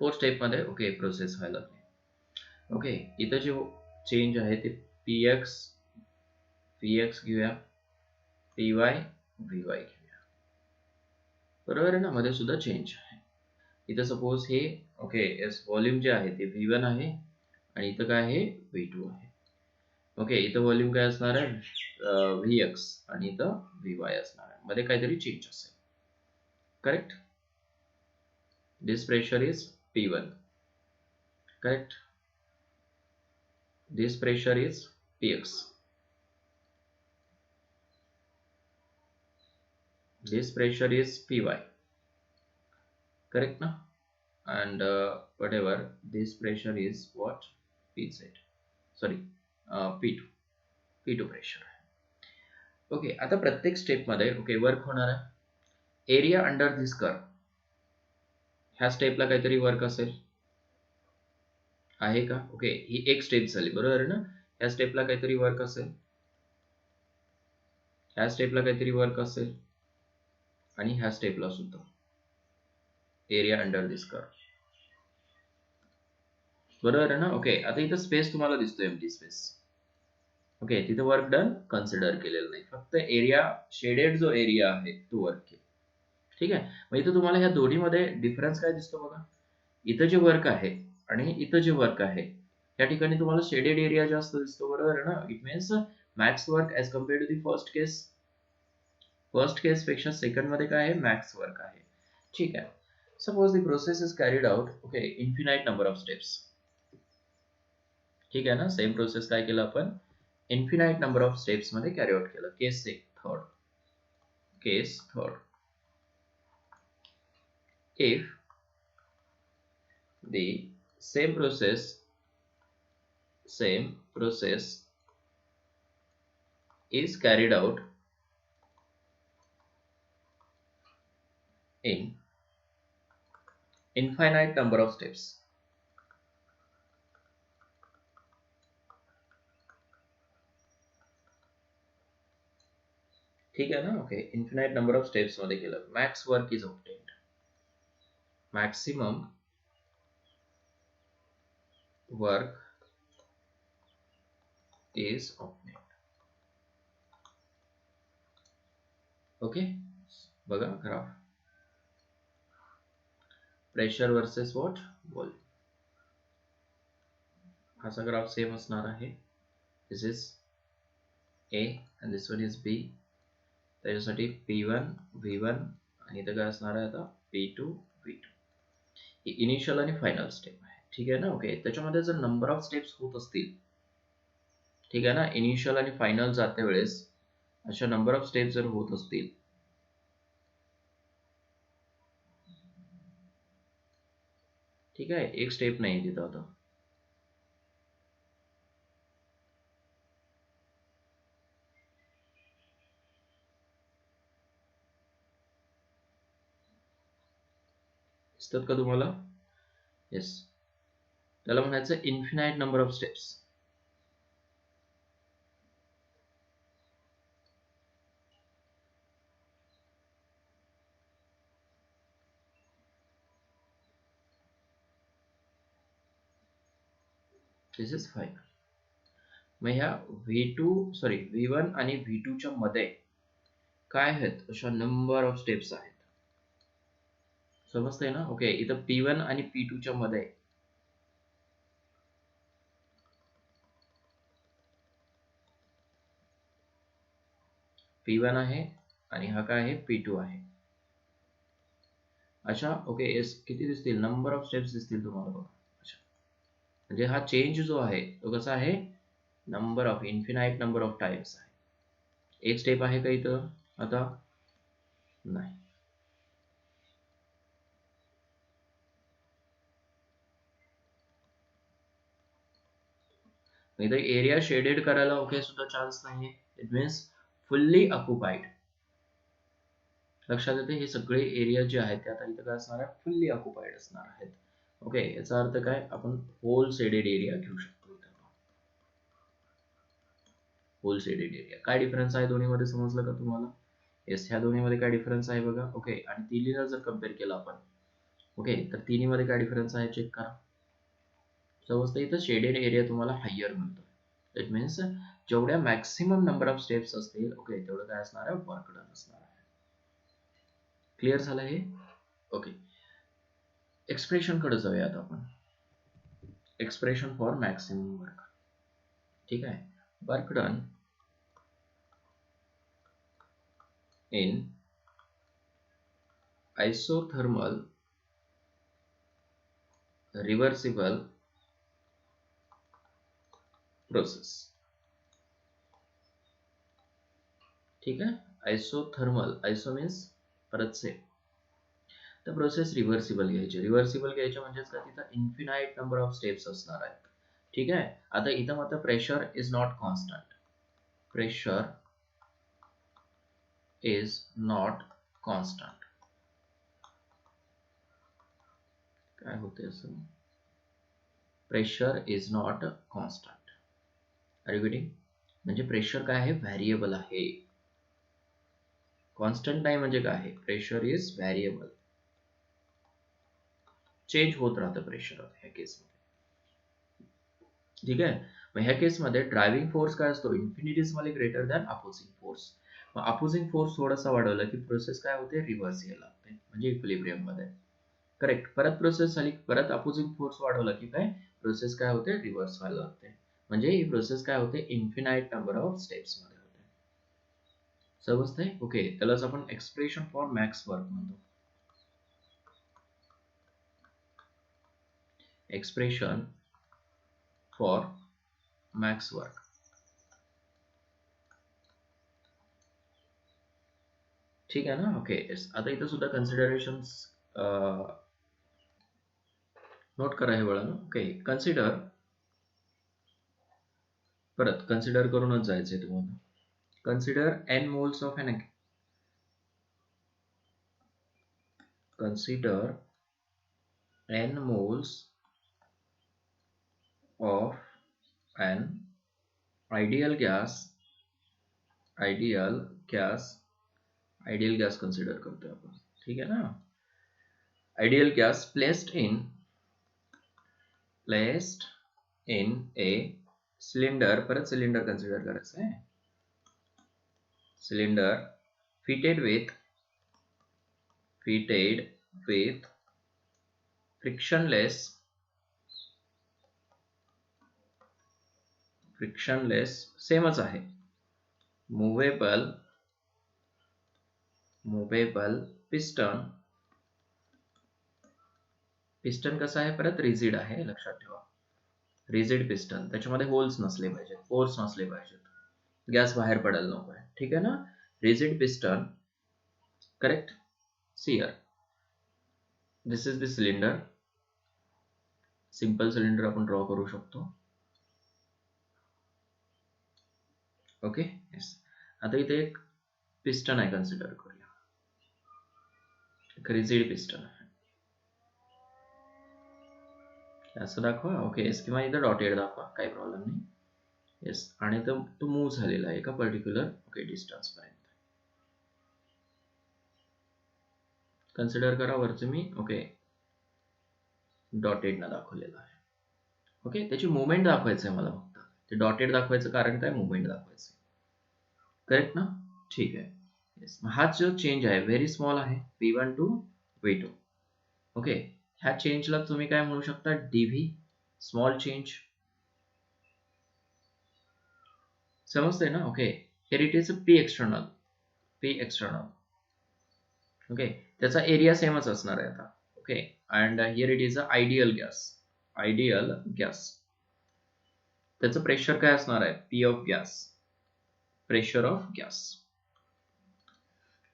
[SPEAKER 1] Fourth step मध्ये okay process व्हायला लागली. Okay, इथं जे change आहे ते px vx घेऊया, py vy घेऊया, बरोबर आहे ना. मध्ये सुद्धा चेंज आहे. इथं सपोज हे ओके एस व्हॉल्यूम जे आहे ते V1 आहे आणि इथं काय आहे V2 आहे. ओके, इथं व्हॉल्यूम काय असणार आहे Vx आणि इथं Vy असणार आहे. मध्ये काहीतरी चेंज असेल. Correct. This pressure is P1, correct. This pressure is Px, this pressure is Py, correct ना. and whatever this pressure is what Pz, sorry P2 pressure आहे. ओके, आता प्रत्येक स्टेप मध्ये ओके वर्क होणार आहे. एरिया अंडर दिस curve, ह्या स्टेपला काहीतरी वर्क असेल, आहे का. ओके, ही एक स्टेप झाली, बरोबर आहे ना. ह्या स्टेपला काहीतरी वर्क असेल, ह्या स्टेपला काहीतरी वर्क असेल आणि ह्या स्टेपला सुद्धा. एरिया अंडर दिस कर्व, बरोबर आहे ना. ओके, आता इथं स्पेस तुम्हाला दिसतोय, एम्प्टी स्पेस. ओके, तिथे वर्क डन कन्सिडर केलेलं नाही, फक्त एरिया शेडेड जो एरिया आहे तो वर्क केला. ठीक आहे. मग इथं तुम्हाला ह्या दोन्हीमध्ये डिफरन्स काय दिसतो बघा. इथं जे वर्क आहे आणि इथं जे वर्क आहे, या ठिकाणी तुम्हाला शेडेड एरिया जास्त दिसतो, बरोबर आहे ना. It means max work as compared to the first case पेक्षा सेकंड मध्ये काय आहे, मॅक्स वर्क आहे. ठीक आहे. Suppose the process is carried out, okay, infinite number of steps. ठीक आहे ना, सेम प्रोसेस काय केलं आपण, इन्फिनाइट नंबर ऑफ स्टेप्स मध्ये कॅरी आउट केलं. केस third, if the same process is carried out in infinite number of steps. ठीक आहे ना, okay. Infinite number of steps मध्ये केलं, max work is obtained. Maximum work is obtained. Okay, बघा graph, pressure versus what, volume. असा graph same असणार आहे. This is A and this one is B. त्याच्यासाठी P1 V1 आणि इथं काय असणार आहे आता, P2 V2. ही इनिशियल आणि फायनल स्टेप आहे. ठीक आहे ना, ओके. त्याच्यामध्ये जर नंबर ऑफ स्टेप्स होत असतील, ठीक आहे ना, इनिशियल आणि फायनल जाते वेळेस अशा नंबर ऑफ स्टेप्स जर होत असतील, ठीक आहे, एक स्टेप नाही तिथं आता. दिसतात का तुम्हाला? येस, त्याला म्हणायचं infinite number of steps. This is final. मग ह्या V1 आणि V2 च्या मध्ये काय आहेत, अशा नंबर ऑफ स्टेप्स आहेत. समजतंय ना, ओके. इथं P1 आणि P2 च्या मध्ये P1 आहे आणि हा काय आहे, P2 आहे. अच्छा, ओके. येस, किती दिसतील, नंबर ऑफ स्टेप्स दिसतील तुम्हाला बघा. अच्छा, म्हणजे हा चेंज जो आहे तो कसा आहे, number of, infinite number of times आहे. एक स्टेप आहे का इथं आता, नाही. इथं एरिया शेडेड करायला ओके सुद्धा चान्स नाही. It means fully occupied. लक्षात येते, हे सगळे एरिया जे आहेत ते आता इथं काय असणार आहे, फुल्ली ऑक्युपाइड असणार आहेत. ओके, याचा अर्थ काय, आपण होल शेडेड एरिया घेऊ शकतो. इथं होल शेडेड एरिया. काय डिफरन्स आहे दोन्हीमध्ये, समजलं का तुम्हाला? येस, ह्या दोन्हीमध्ये काय डिफरन्स आहे बघा. ओके, आणि तिन्हीला जर कम्पेअर केलं आपण, ओके, तर तिन्हीमध्ये काय डिफरन्स आहे चेक करा. समजतं, इथं शेडेड एरिया तुम्हाला हायर मिळतो. इट मीन्स जेवढ्या मॅक्सिमम नंबर ऑफ स्टेप्स असतील, ओके, तेवढं काय असणार आहे, वर्क डन असणार आहे. क्लिअर झालं हे? ओके, एक्सप्रेशन कडे जाऊया आता आपण. Expression for maximum work. ठीक आहे, work done in isothermal reversible process. ठीक आहे, आयसोथर्मल, आयसो मीन्स परत से, तर प्रोसेस रिव्हर्सिबल घ्यायची. रिव्हर्सिबल घ्यायचे म्हणजेच का, तिथं इन्फिनाइट नंबर ऑफ स्टेप्स असणार आहेत. ठीक आहे, आता इथं मात्र pressure is not constant. Pressure is not constant. काय होते असं, pressure is not constant. Repeating, म्हणजे प्रेशर काय आहे, व्हॅरिएबल आहे. कॉन्स्टंट नाही म्हणजे काय आहे, प्रेशर इज व्हॅरिएबल, चेंज होत राहतं प्रेशर ह्या केसमध्ये. ठीक आहे, मग ह्या केसमध्ये ड्रायव्हिंग फोर्स काय असतो, इन्फिनिटीजमध्ये ग्रेटर दॅन अपोजिंग फोर्स. मग अपोजिंग फोर्स थोडासा वाढवला की प्रोसेस काय होते, रिव्हर्स यायला लागते, म्हणजे इक्विलिब्रियम मध्ये. करेक्ट, परत प्रोसेस झाली, परत अपोजिंग फोर्स वाढवला की काय, प्रोसेस काय होते, रिव्हर्स व्हायला लागते. म्हणजे ही प्रोसेस काय होते, इन्फिनाइट नंबर ऑफ स्टेप्स मध्ये होते. समजतंय? ओके, त्यालाच आपण एक्सप्रेशन फॉर मॅक्स वर्क म्हणतो. Expression for max work. ठीक आहे ना? ओके. आता इथं सुद्धा कन्सिडरेशन्स नोट करा हे वळण. ओके, कन्सिडर, परत कन्सिडर करूनच जायचंय तुम्हाला. Consider n moles of an consider n moles of an ideal gas consider करतोय आपण. ठीक आहे ना? Ideal gas placed in a cylinder, परत सिलेंडर कन्सिडर करायचं आहे. सिलेंडर fitted with frictionless सेमच आहे, movable पिस्टन कसा आहे, परत रिजिड आहे, लक्षात ठेवा. रिजिड पिस्टन, त्याच्यामध्ये होल्स नसले पाहिजेत, पोर्स नसले पाहिजेत, गॅस बाहेर पडायला नको आहे. ठीक आहे ना? Rigid piston, correct. See here, this is the cylinder. Simple cylinder आपण ड्रॉ करू शकतो. Okay, yes. आता इथे एक पिस्टन आहे, कन्सिडर करूया. एक रिजिड पिस्टन आहे, असं दाखवा. ओके, येस, किंवा इथं डॉटेड दाखवा, काही प्रॉब्लेम नाही. येस, आणि तो मूव्ह झालेला आहे एका पर्टिक्युलर ओके डिस्टन्स पर्यंत. कन्सिडर करा वरचे मी ओके डॉटेड ना दाखवलेलं आहे. ओके, त्याची मुवमेंट दाखवायचं आहे मला फक्त. ते डॉटेड दाखवायचं कारण काय, मुवमेंट दाखवायचं. करेक्ट ना? ठीक आहे. येस, हा जो चेंज आहे व्हेरी स्मॉल आहे, V1 टू V2. ओके, ह्या चेंजला तुम्ही काय म्हणू शकता, DV, स्मॉल चेंज. समजतंय ना? Okay, here it is P external. Okay, त्याचा एरिया सेमच असणार आहे आता. Okay, and here it is a ideal gas. त्याचं प्रेशर काय असणार आहे, P of gas, pressure of gas.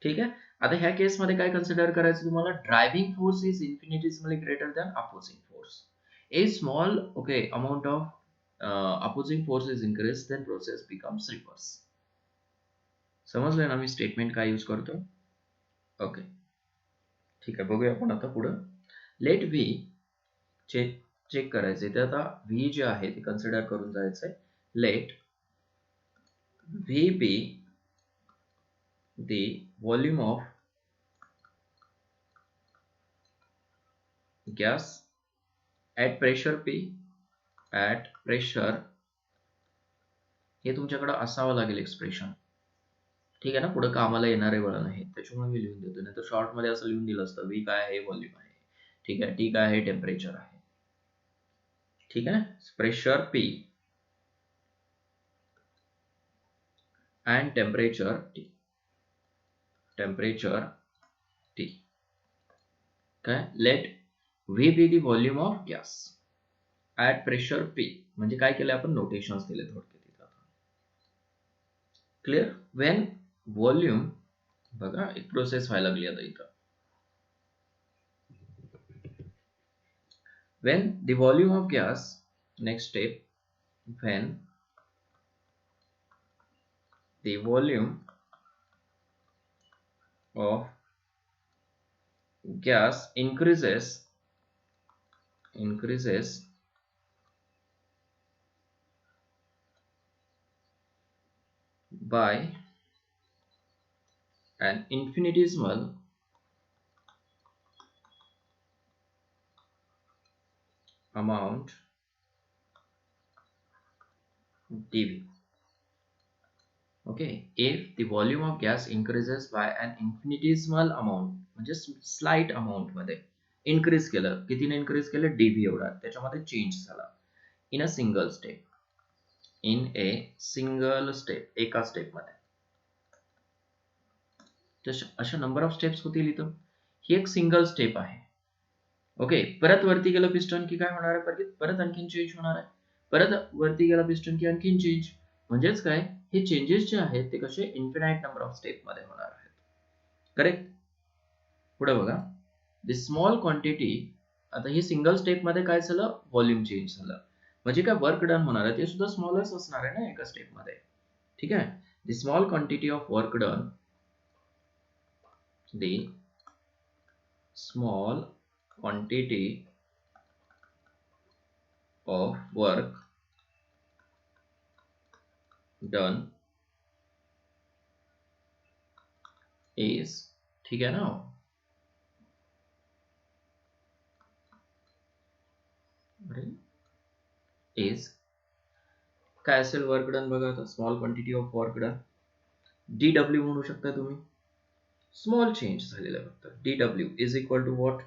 [SPEAKER 1] ठीक आहे. आता ह्या केसमध्ये काय कन्सिडर करायचं तुम्हाला, driving force is infinitesimally greater than opposing force. A small okay amount of opposing force is increase, then process becomes reverse. समजलं ना मी स्टेटमेंट काय यूज करतो? ओके, ठीक आहे. बघूया आपण आता पुढं. लेट व्ही चेक करायचे, ते आता व्ही जे आहे ते कन्सिडर करून जायचंय. Let we be the volume of gas at pressure P, at pressure, हे तुमच्याकडे असावं लागेल एक्सप्रेशन. ठीक आहे ना? पुढे कामाला येणारे वळण आहे, त्याच्यामुळे मी लिहून देतो, नाही तर शॉर्ट मध्ये असं लिहून दिलं असतं, व्ही काय आहे, व्हॉल्यूम आहे. ठीक आहे, टी काय आहे, टेम्परेचर आहे. ठीक आहे, pressure P and temperature T. Okay, let V be the volume of gas at pressure P. म्हणजे काय केलं आपण, नोटेशन्स दिले थोडक्यात. क्लिअर? वेन व्हॉल्यूम, बघा एक प्रोसेस व्हायला लागली आता इथं. When the volume of gas, next step, when the volume of gas increases by an infinitesimal amount dV. Okay, if the volume of gas increases by an infinitesimal amount, म्हणजे slight amount मध्ये increase केलं, कितीने increase केलं, dV एवढा, त्याच्यामध्ये change झाला in a single step. In a single step, एका स्टेपमध्ये. अशा नंबर ऑफ स्टेप्स होतील इथं. ही एक सिंगल स्टेप आहे. ओके, परत वरती गेलं पिस्टन की काय होणार आहे, परत आणखीन चेंज होणार आहे. परत वरती गेला पिस्टन की आणखीन चेंज. म्हणजेच काय, हे चेंजेस जे आहेत ते कसे इन्फिनाइट नंबर ऑफ स्टेप मध्ये होणार आहेत. करेक्ट. पुढे बघा, द स्मॉल क्वांटिटी. आता ही सिंगल स्टेप मध्ये काय झालं, व्हॉल्यूम चेंज झालं. म्हणजे काय वर्क डन होणार आहे ते सुद्धा स्मॉलच असणार आहे ना एका स्टेप मध्ये. ठीक आहे. The small quantity of work done, the small quantity of work done is, ठीक है ना, is काय असेल वर्क डन बघा. आता small quantity of work done DW म्हणू शकता तुम्ही. स्मॉल चेंज झालेलं फक्त. DW is equal to what,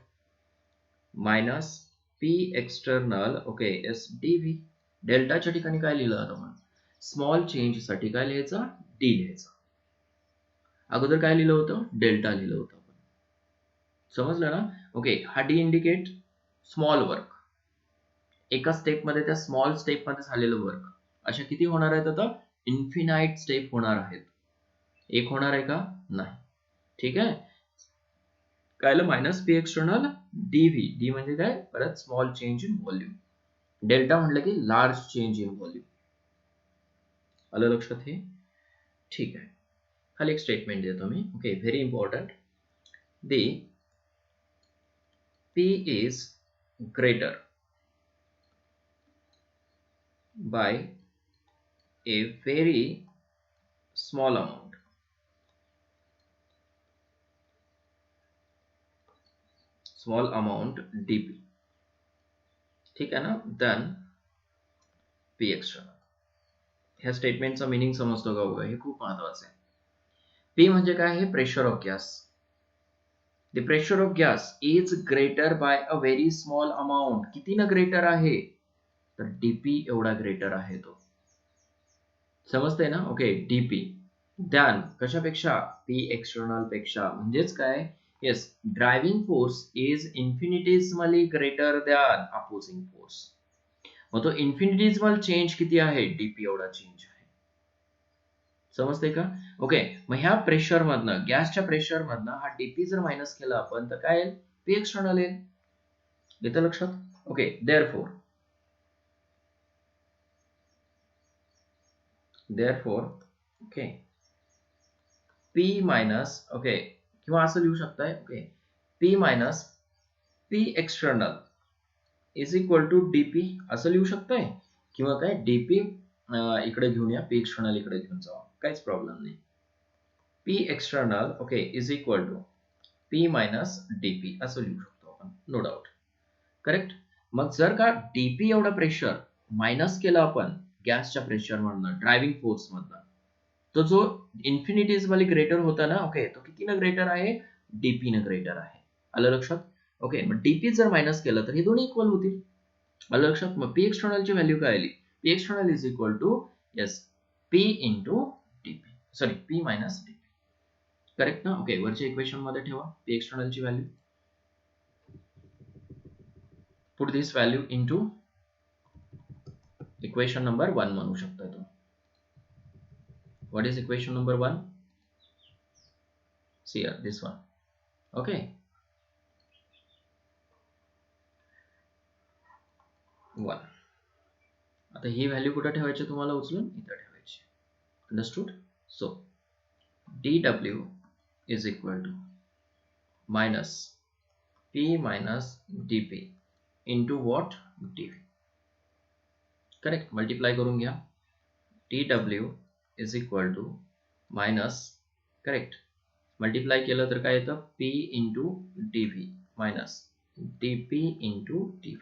[SPEAKER 1] minus P external, okay, SDV. डेल्टाच्या ठिकाणी काय लिहिलं आता आपण, स्मॉल चेंज साठी काय लिहायचं, D लिहायचं. अगोदर काय लिहिलं होतं, डेल्टा लिहिलं होतं आपण. समजलं ना. ओके, हा D इंडिकेट स्मॉल वर्क, एका स्टेप मध्ये, त्या स्मॉल स्टेप मध्ये झालेलं वर्क. अशा किती होणार आहेत आता, इन्फिनाइट स्टेप होणार आहेत. एक होणार आहे का, नाही. ठीक आहे. काय minus P external DV. D म्हणजे काय, परत small change in volume. Delta म्हटलं की लार्ज चेंज इन व्हॉल्यूम. आलं लक्षात हे. ठीक आहे. खाली एक स्टेटमेंट देतो मी. Okay, very important. The P is greater by a very small amount. Small amount dP. ठीक आहे ना. then P external. ह्या स्टेटमेंटचा मीनिंग समजतो का बघा, हे खूप महत्वाचं आहे. P म्हणजे काय आहे, pressure of gas. The pressure of gas is greater by a very small amount. किती ना ग्रेटर आहे, तर DP एवढा ग्रेटर आहे तो. समजतंय ना. ओके, DP दॅन कशापेक्षा, P एक्सटर्नल पेक्षा. म्हणजेच काय, yes, driving force is infinitesimally greater than opposing force. मग तो इन्फिनिटिझमल चेंज किती आहे, DP एवढा चेंज आहे. समजते का. ओके, मग ह्या प्रेशर मधनं, गॅसच्या प्रेशर मधनं हा DP जर मायनस केला आपण, तर काय येईल, P एक्सटर्नल येईल. येतं लक्षात. Okay, therefore okay, P minus, okay, किंवा असं लिहू शकताय, okay, P minus P external is equal to DP असं लिहू शकताय. किंवा काय, DP इकडे घेऊन या, P एक्सटर्नल इकडे घेऊन जावा, काहीच प्रॉब्लेम नाही. P external, okay, is equal to P minus DP असं लिहू शकतो आपण, नो डाऊट. करेक्ट. मग जर का DP एवढं प्रेशर मायनस केलं आपण गॅसच्या प्रेशर मधनं, ड्रायव्हिंग फोर्स मधनं, तो जो इन्फिनिटिझमली ग्रेटर होता ना, ओके, तो किती न ग्रेटर आहे, DP न ग्रेटर आहे. आलं लक्षात. ओके, मग DP जर मायनस केलं तर हे दोन्ही इक्वल होतील. आलं लक्षात. मग P एक्सटर्नलची व्हॅल्यू काय आली, P external is equal to, yes, P into DP, sorry, P minus DP. Correct ना. ओके, वरच्या इक्वेशन मध्ये ठेवा P एक्सटर्नलची value. Put this value into equation number 1 म्हणू शकता तुम्ही. What is equation number 1? See here, this one. Okay. One. आता ही value कुठे ठेवायची तुम्हाला, उचलून इथे ठेवायची. Understood. So DW is equal to minus P minus DP into what, DV. Correct. Multiply करून घ्या. DW is equal to minus, correct, multiply केलं तर काय येतं, P into DV minus DP into DV.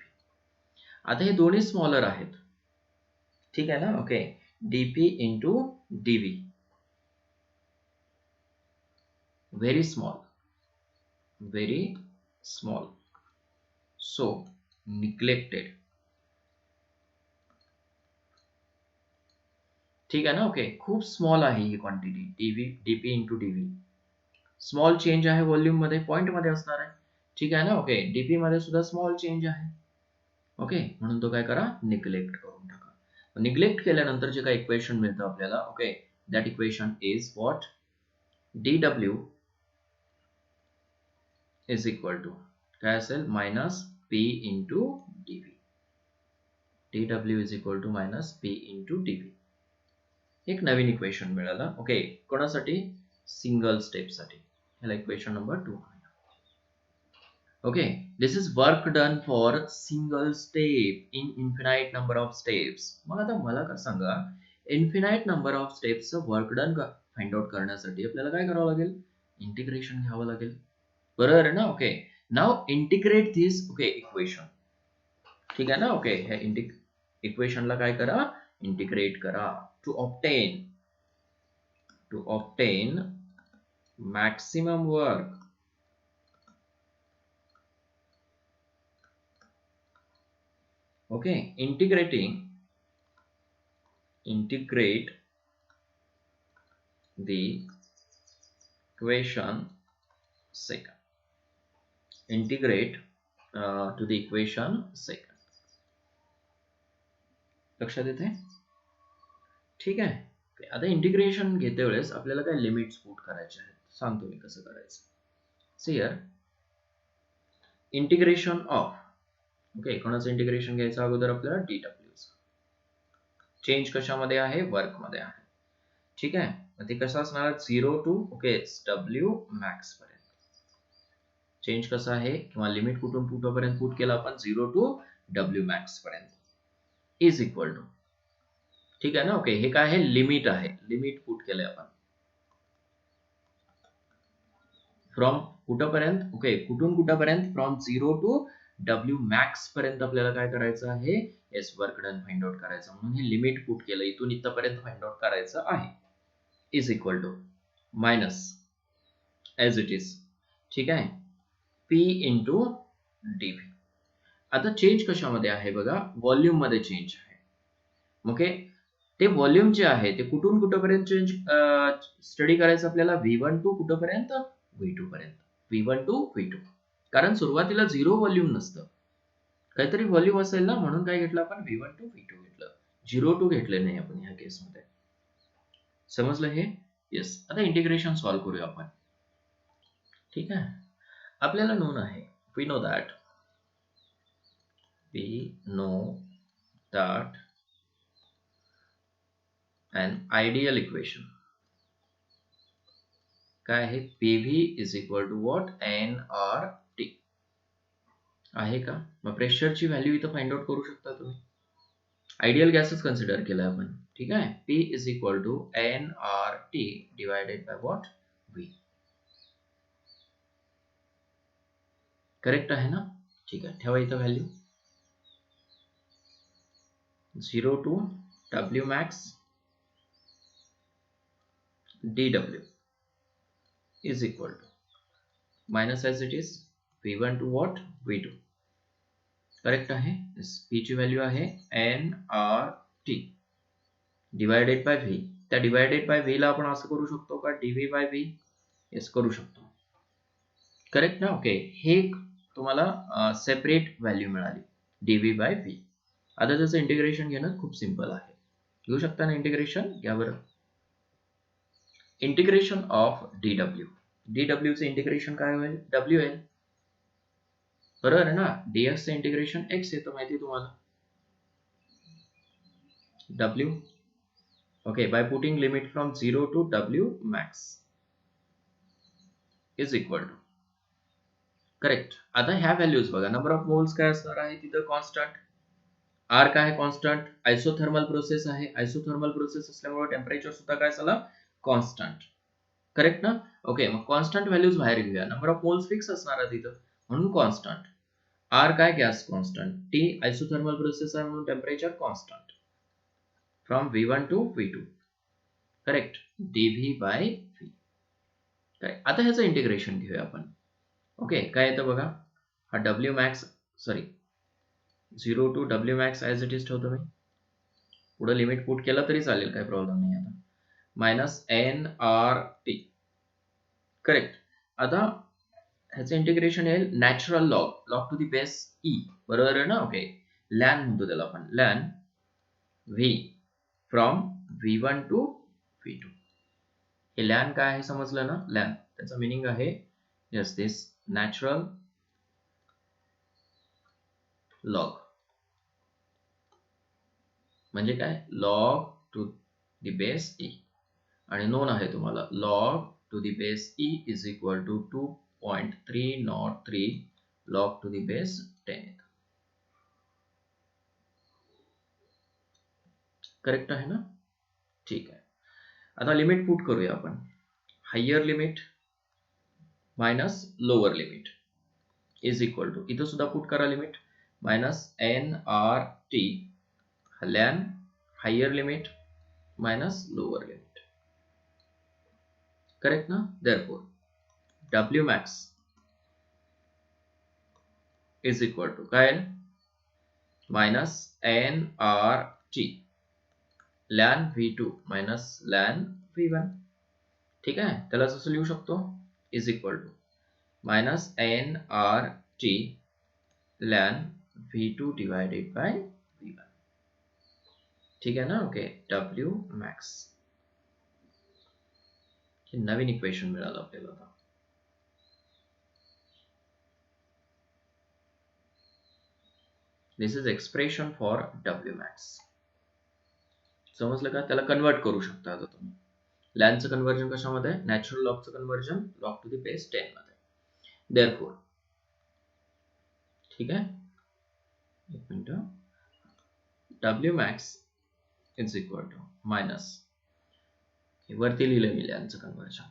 [SPEAKER 1] आता हे दोन्ही स्मॉलर आहेत. ठीक आहे ना. Okay, DP into DV, very small, so neglected. ठीक आहे ना. ओके, खूप स्मॉल आहे ही quantity DP into DV. Small change आहे व्हॉल्यूम मध्ये, पॉइंट मध्ये असणार आहे. ठीक आहे ना. ओके, डीपी मध्ये सुद्धा स्मॉल चेंज आहे. ओके, म्हणून तो काय करा, निग्लेक्ट करून टाका. निग्लेक्ट केल्यानंतर जे काही इक्वेशन मिळतं आपल्याला, okay, that equation is what, dw is equal to काय असेल, minus P into DV. dw is equal to minus P into DV. एक नवीन इक्वेशन मिळालं. ओके, कोणासाठी, सिंगल स्टेपसाठी. ह्याला equation number 2. Okay, this is work done for single step in infinite number of steps. मग आता मला का सांगा, इन्फिनाइट नंबर ऑफ स्टेप्सचं वर्क डन का फाइंड आउट करण्यासाठी आपल्याला काय करावं लागेल, इंटिग्रेशन घ्यावं लागेल. बरोबर आहे ना. ओके, नाव इंटिग्रेट दिस, ओके, इक्वेशन. ठीक आहे ना. ओके, हे इक्वेशनला काय करा, इंटिग्रेट करा to obtain maximum work. Okay, integrate the equation second. Integrate to the equation second. लक्षात येते. ठीक आहे. आता इंटिग्रेशन घेते वेळेस आपल्याला काय लिमिट्स पुट करायचे आहेत, सांगतो मी कसं करायचं. See here, integration of, okay, कोणाचं इंटिग्रेशन घ्यायचं अगोदर आपल्याला, डीडब्ल्यू. चेंज कशामध्ये आहे, वर्क मध्ये आहे. ठीक आहे, मग ते कसं असणार, 0 टू, ओके, डब्ल्यू मॅक्स पर्यंत. चेंज कसा आहे किंवा लिमिट कुठून कुठपर्यंत पुट केला आपण, 0 टू डब्ल्यू मॅक्स पर्यंत, इज इक्वल टू. ठीक आहे ना. ओके, हे काय आहे, लिमिट आहे, लिमिट पुट केलंय आपण. फ्रॉम कुठपर्यंत, ओके, कुठून कुठपर्यंत, फ्रॉम 0 टू डब्ल्यू मॅक्स पर्यंत आपल्याला काय करायचं आहे, S work done find out करायचं. म्हणून हे लिमिट पुट केलं, इथून इथपर्यंत फाइंड आउट करायचं आहे, is equal to minus as it is. ठीक आहे, पी इंटू डीव्ही. आता चेंज कशामध्ये आहे बघा, व्हॉल्यूम मध्ये चेंज आहे. ओके, ते व्हॉल्यूम जे आहे ते कुठून कुठपर्यंत चेंज स्टडी करायचं आपल्याला, V1 टू कुठपर्यंत, V2 पर्यंत. V1 टू V2, कारण सुरुवातीला 0 व्हॉल्यूम नसतं, काहीतरी व्हॉल्यूम असेल ना, म्हणून काय घेतलं आपण, V1 टू V2 घेतलं, 0 टू घेतले नाही आपण ह्या केसमध्ये. समजलं हे. येस. आता इंटिग्रेशन सॉल्व्ह करूया आपण. ठीक आहे, आपल्याला नोन आहे, we know that an ideal equation काय आहे, PV is equal to what, nRT आहे का. मग प्रेशरची व्हॅल्यू इथं फाइंड आउट करू शकता तुम्ही. आयडियल गॅसच कन्सिडर केलाय आपण. ठीक आहे, P is equal to nRT divided by what, V. Correct आहे ना. ठीक आहे, ठेवा इथं value. 0 to W max dW is equal to minus as it is V1 to what, V2. Correct आहे. P ची व्हॅल्यू आहे nRT डिवायडेड बाय V. त्या डिवायडेड बाय V ला आपण असं करू शकतो का, dV बाय V. येस, करू शकतो. करेक्ट ना. ओके, हे तुम्हाला सेपरेट व्हॅल्यू मिळाली, dV बाय V. आता त्याचं इंटिग्रेशन घेणं खूप सिंपल आहे. घेऊ शकता ना इंटिग्रेशन, घ्या बरं. इंटिग्रेशन ऑफ dw चे इंटिग्रेशन काय होईल, w येईल. बरोबर आहे ना. dx चे इंटिग्रेशन x येतं, माहिती तुम्हाला, w. ओके, by putting limit from 0 to w max is equal to. Correct. आता ह्या व्हॅल्यूज बघा, नंबर ऑफ मोल्स काय असणार आहे तिथं, कॉन्स्टंट. आर काय आहे, कॉन्स्टंट. आयसोथर्मल प्रोसेस आहे, आयसोथर्मल प्रोसेस असल्यामुळे टेम्परेचर सुद्धा काय झालं, कॉन्स्टंट. करेक्ट ना. ओके, मग कॉन्स्टंट व्हॅल्यूज बाहेर घेऊया. नंबर ऑफ मोल्स फिक्स असणार आहे तिथं, म्हणून कॉन्स्टंट. आर काय, gas constant. T isothermal process आहे म्हणून temperature constant from V1 to V2. Correct, dV by V. आता ह्याचं इंटिग्रेशन घेऊया आपण. ओके, काय येतं बघा, हा W max, sorry 0 to W max as it is ठेवतो मी. पुढे लिमिट पुट केलं तरी चालेल, काही प्रॉब्लेम नाही. आता minus N R T. Correct. आता ह्याचं इंटिग्रेशन येईल natural log to the base E. बरोबर आहे ना? ओके. लॅन म्हणतो त्याला आपण, LAN V from V1 to V2. हे लॅन काय आहे समजलं ना? लॅन त्याचा मिनिंग आहे यस दिस नॅचरल लॉग. म्हणजे काय? Log to the base E. आणि नोन आहे तुम्हाला log to the base E is equal to 2.303 log to the base 10. Correct आहे ना? ठीक आहे. आता लिमिट पुट करूया आपण. Higher limit minus lower limit is equal to, इथं सुद्धा पुट करा limit, minus N R T ln higher limit minus lower limit. Correct ना? therefore W max is equal to काय minus N R T ln V2 minus ln V1. ठीक आहे. त्याला जसं लिहू शकतो is equal to minus N R T ln V2 divided by V1. ठीक आहे ना? ओके. W max हे नवीन इक्वेशन मिळालं आपल्याला. आता this is expression for W max. समजलं का? त्याला कन्वर्ट करू शकता आता तुम्ही. लॅनचं कन्वर्जन कशामध्ये? नॅचरल लॉगचं conversion log to the base 10 मध्ये. देअरफॉर ठीक आहे. एक minute. W max is equal to minus, वरती लिहिलं मी लॅनचं conversion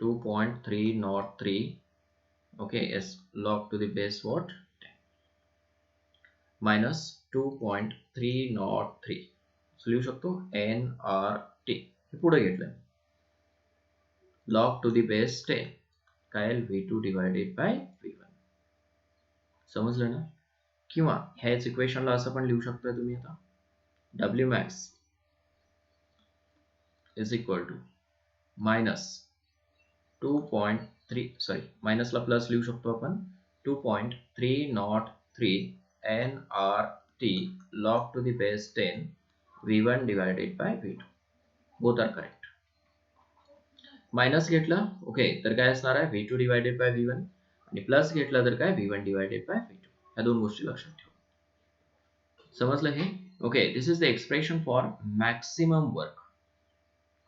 [SPEAKER 1] 2.303 okay as log to the base what 10 minus 2.303 लिहू शकतो एन आर टी. हे पुढे घेतलंय लॉग टू दी बेस 10 काय V2 डिवायडेड बाय V1. समजलं ना? किंवा ह्याच इक्वेशनला असं पण लिहू शकता तुम्ही आता W max is equal to minus 2.3 मायनसला प्लस लिहू शकतो आपण 2.303 n R T log to the base 10 V1 divided by V2. Both are correct. मायनस घेतलं ओके तर काय असणार आहे V2 डिवायडेड बाय V1 आणि प्लस घेतलं तर काय V1 डिवायडेड बाय V2. ह्या दोन गोष्टी लक्षात ठेवा. समजलं हे? Okay. This is the expression for maximum work.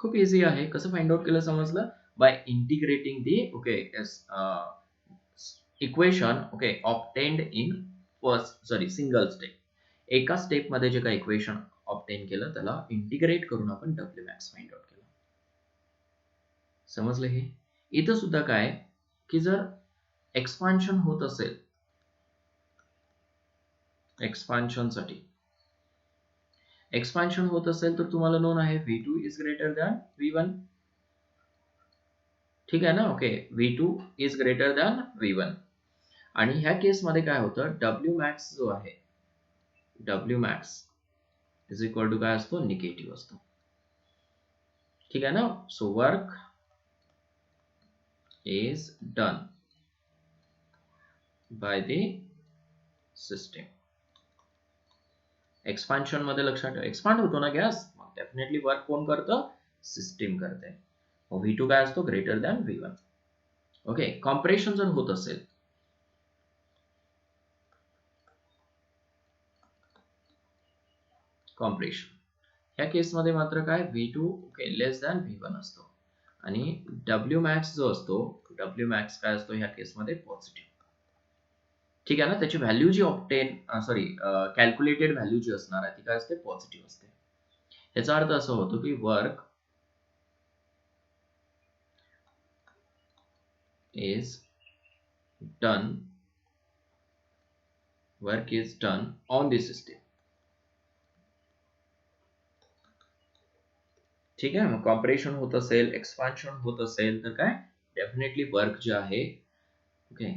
[SPEAKER 1] खूप इझी आहे. कसं फाइंड आउट केलं समजलं? By integrating the okay equation okay obtained in single step. एका स्टेप मध्ये जे काही इक्वेशन ऑब्टेन केलं त्याला इंटिग्रेट करून आपण W max फाइंड आउट केलं. समजलं हे? इथं सुद्धा काय की जर एक्सपान्शन होत असेल, एक्सपान्शन होत असेल तर तुम्हाला नोन आहे V2 is greater than V1. ठीक आहे ना? Okay. V2 is greater than V1 आणि ह्या केसमध्ये काय होतं W max जो आहे W max is equal to काय असतो? निगेटिव्ह असतो. ठीक आहे ना? So work is done by the system. Expansion मध्ये लक्षात ठेवा एक्सपांड होतो ना गॅस, मग डेफिनेटली वर्क कोण करतं? सिस्टीम करते. V2 काय असतो? Greater than V1. Okay. Compression जर होत असेल कॉम्प्रेशन ह्या केसमध्ये मात्र काय V2 ओके लेस दॅन V1 असतो आणि W max जो असतो W max काय असतो ह्या केसमध्ये पॉझिटिव्ह. ठीक आहे ना? त्याची व्हॅल्यू जी कॅल्क्युलेटेड व्हॅल्यू जी असणार आहे ती काय असते? पॉझिटिव्ह असते. याचा अर्थ असा होतो की work is done on the system. ठीक आहे. मग कॉम्प्रेशन होत असेल, एक्सपान्शन होत असेल तर काय डेफिनेटली वर्क जे आहे ओके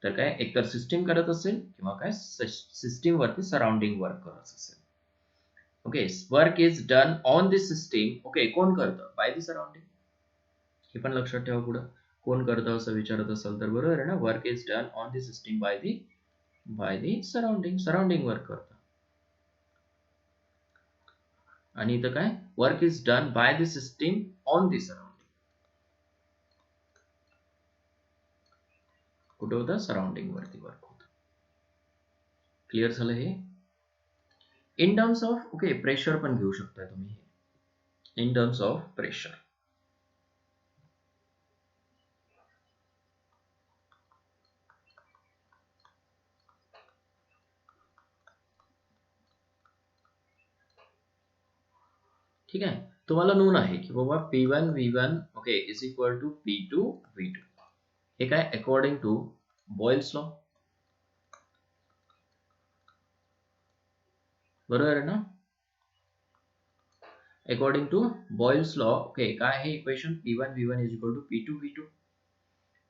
[SPEAKER 1] तर काय एकतर सिस्टीम करत असेल किंवा काय सिस्टीम वरती सराउंडिंग वर्क करत असेल. Okay, work is done on this system. Okay, कोण करतं? By the surrounding. हे पण लक्षात ठेवा. पुढं कोण करतं असं विचारत असाल तर बरोबर आहे ना. Work is done on the system by the surrounding. Surrounding work करतं. आणि इथं काय? Work is done by the system on the surrounding. कुठं होतं? सराउंडिंग वरती वर्क होतं. क्लिअर झालं हे? In terms of okay pressure पण घेऊ शकता तुम्ही. In terms of pressure. ठीक आहे. तुम्हाला नोन आहे की बाबा P1 V1 okay is equal to P2 V2. हे काय? According to Boyle's law. बरोबर आहे ना? According to Boyle's law okay काय आहे equation? P1 V1 is equal to P2 V2.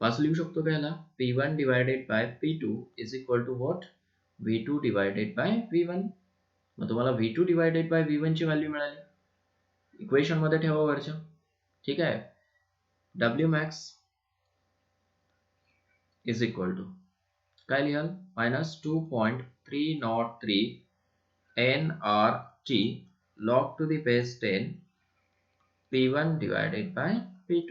[SPEAKER 1] असं लिहू शकतो का याला? P1 divided by P2 is equal to what? V2 divided by V1. मग तुम्हाला V2 डिवायडेड बाय V1 ची व्हॅल्यू मिळाली. इक्वेशन मध्ये ठेवा वरच्या. ठीक आहे. W max is equal to काय लिहाल? -2.303 nRT log to the base 10 P1 divided by P2.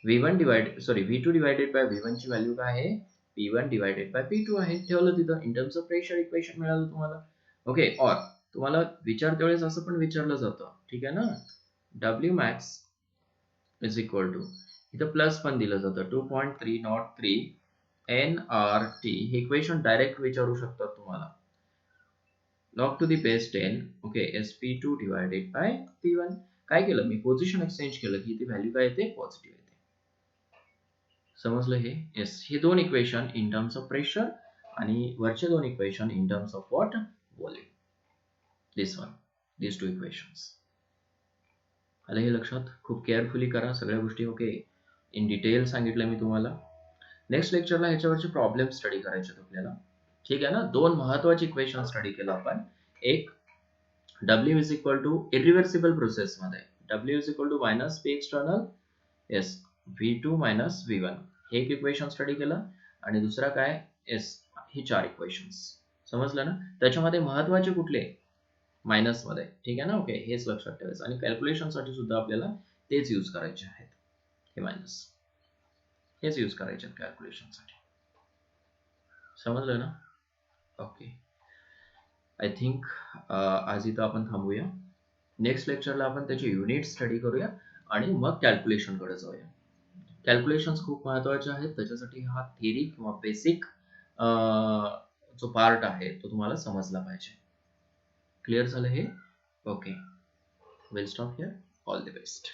[SPEAKER 1] V2 divided by V1 ची व्हॅल्यू काय आहे? P1 डिवायडेड बाय P2 आहे. ठेवलं तिथं. In terms of pressure equation मिळालं तुम्हाला. ओके, और तुम्हाला विचारते वेळेस असं पण विचारलं जातं. ठीक आहे ना? W max is equal to इथं प्लस पण दिलं जातं 2.303 nRT. हे इक्वेशन डायरेक्ट विचारू शकतात तुम्हाला. log to the base 10 okay sp2 divided by p1. काय केलं मी? पोझिशन एक्सचेंज केलं की ती व्हॅल्यू काय येते? पॉझिटिव्ह येते. समजलं हे? येस. हे दोन equation in terms of pressure आणि वरचे दोन equation in terms of what? Volume. these two equations. आलं हे लक्षात? खूप केअरफुली करा सगळ्या गोष्टी. ओके, इन डिटेल सांगितलं मी तुम्हाला. नेक्स्ट लेक्चरला ह्याच्यावरचे प्रॉब्लेम स्टडी करायचे आपल्याला. ठीक आहे ना? दोन महत्वाचे इक्वेशन स्टडी केलं आपण. एक W is equal to irreversible process मध्ये W is equal to minus P external S V2 minus V1 हे एक इक्वेशन स्टडी केलं. आणि दुसरा काय? एस ही चार इक्वेशन्स. समजलं ना? त्याच्यामध्ये महत्वाचे कुठले? मायनस मध्ये. ठीक आहे ना? ओके, हेच लक्षात ठेवायचं. आणि कॅल्क्युलेशन साठी सुद्धा आपल्याला तेच यूज करायचे आहेत. हे मायनस हेच यूज करायचे आहेत कॅल्क्युलेशन साठी. समजलं ना? ओके, आय थिंक आज इथं आपण थांबूया. नेक्स्ट लेक्चरला आपण त्याचे युनिट स्टडी करूया आणि मग कॅल्क्युलेशन कडे जाऊया. कॅल्क्युलेशन्स खूप महत्वाचे आहेत. त्याच्यासाठी हा थिअरी किंवा बेसिक जो पार्ट आहे तो तुम्हाला समजला पाहिजे. क्लिअर झालं हे? Okay, will stop here. All the best.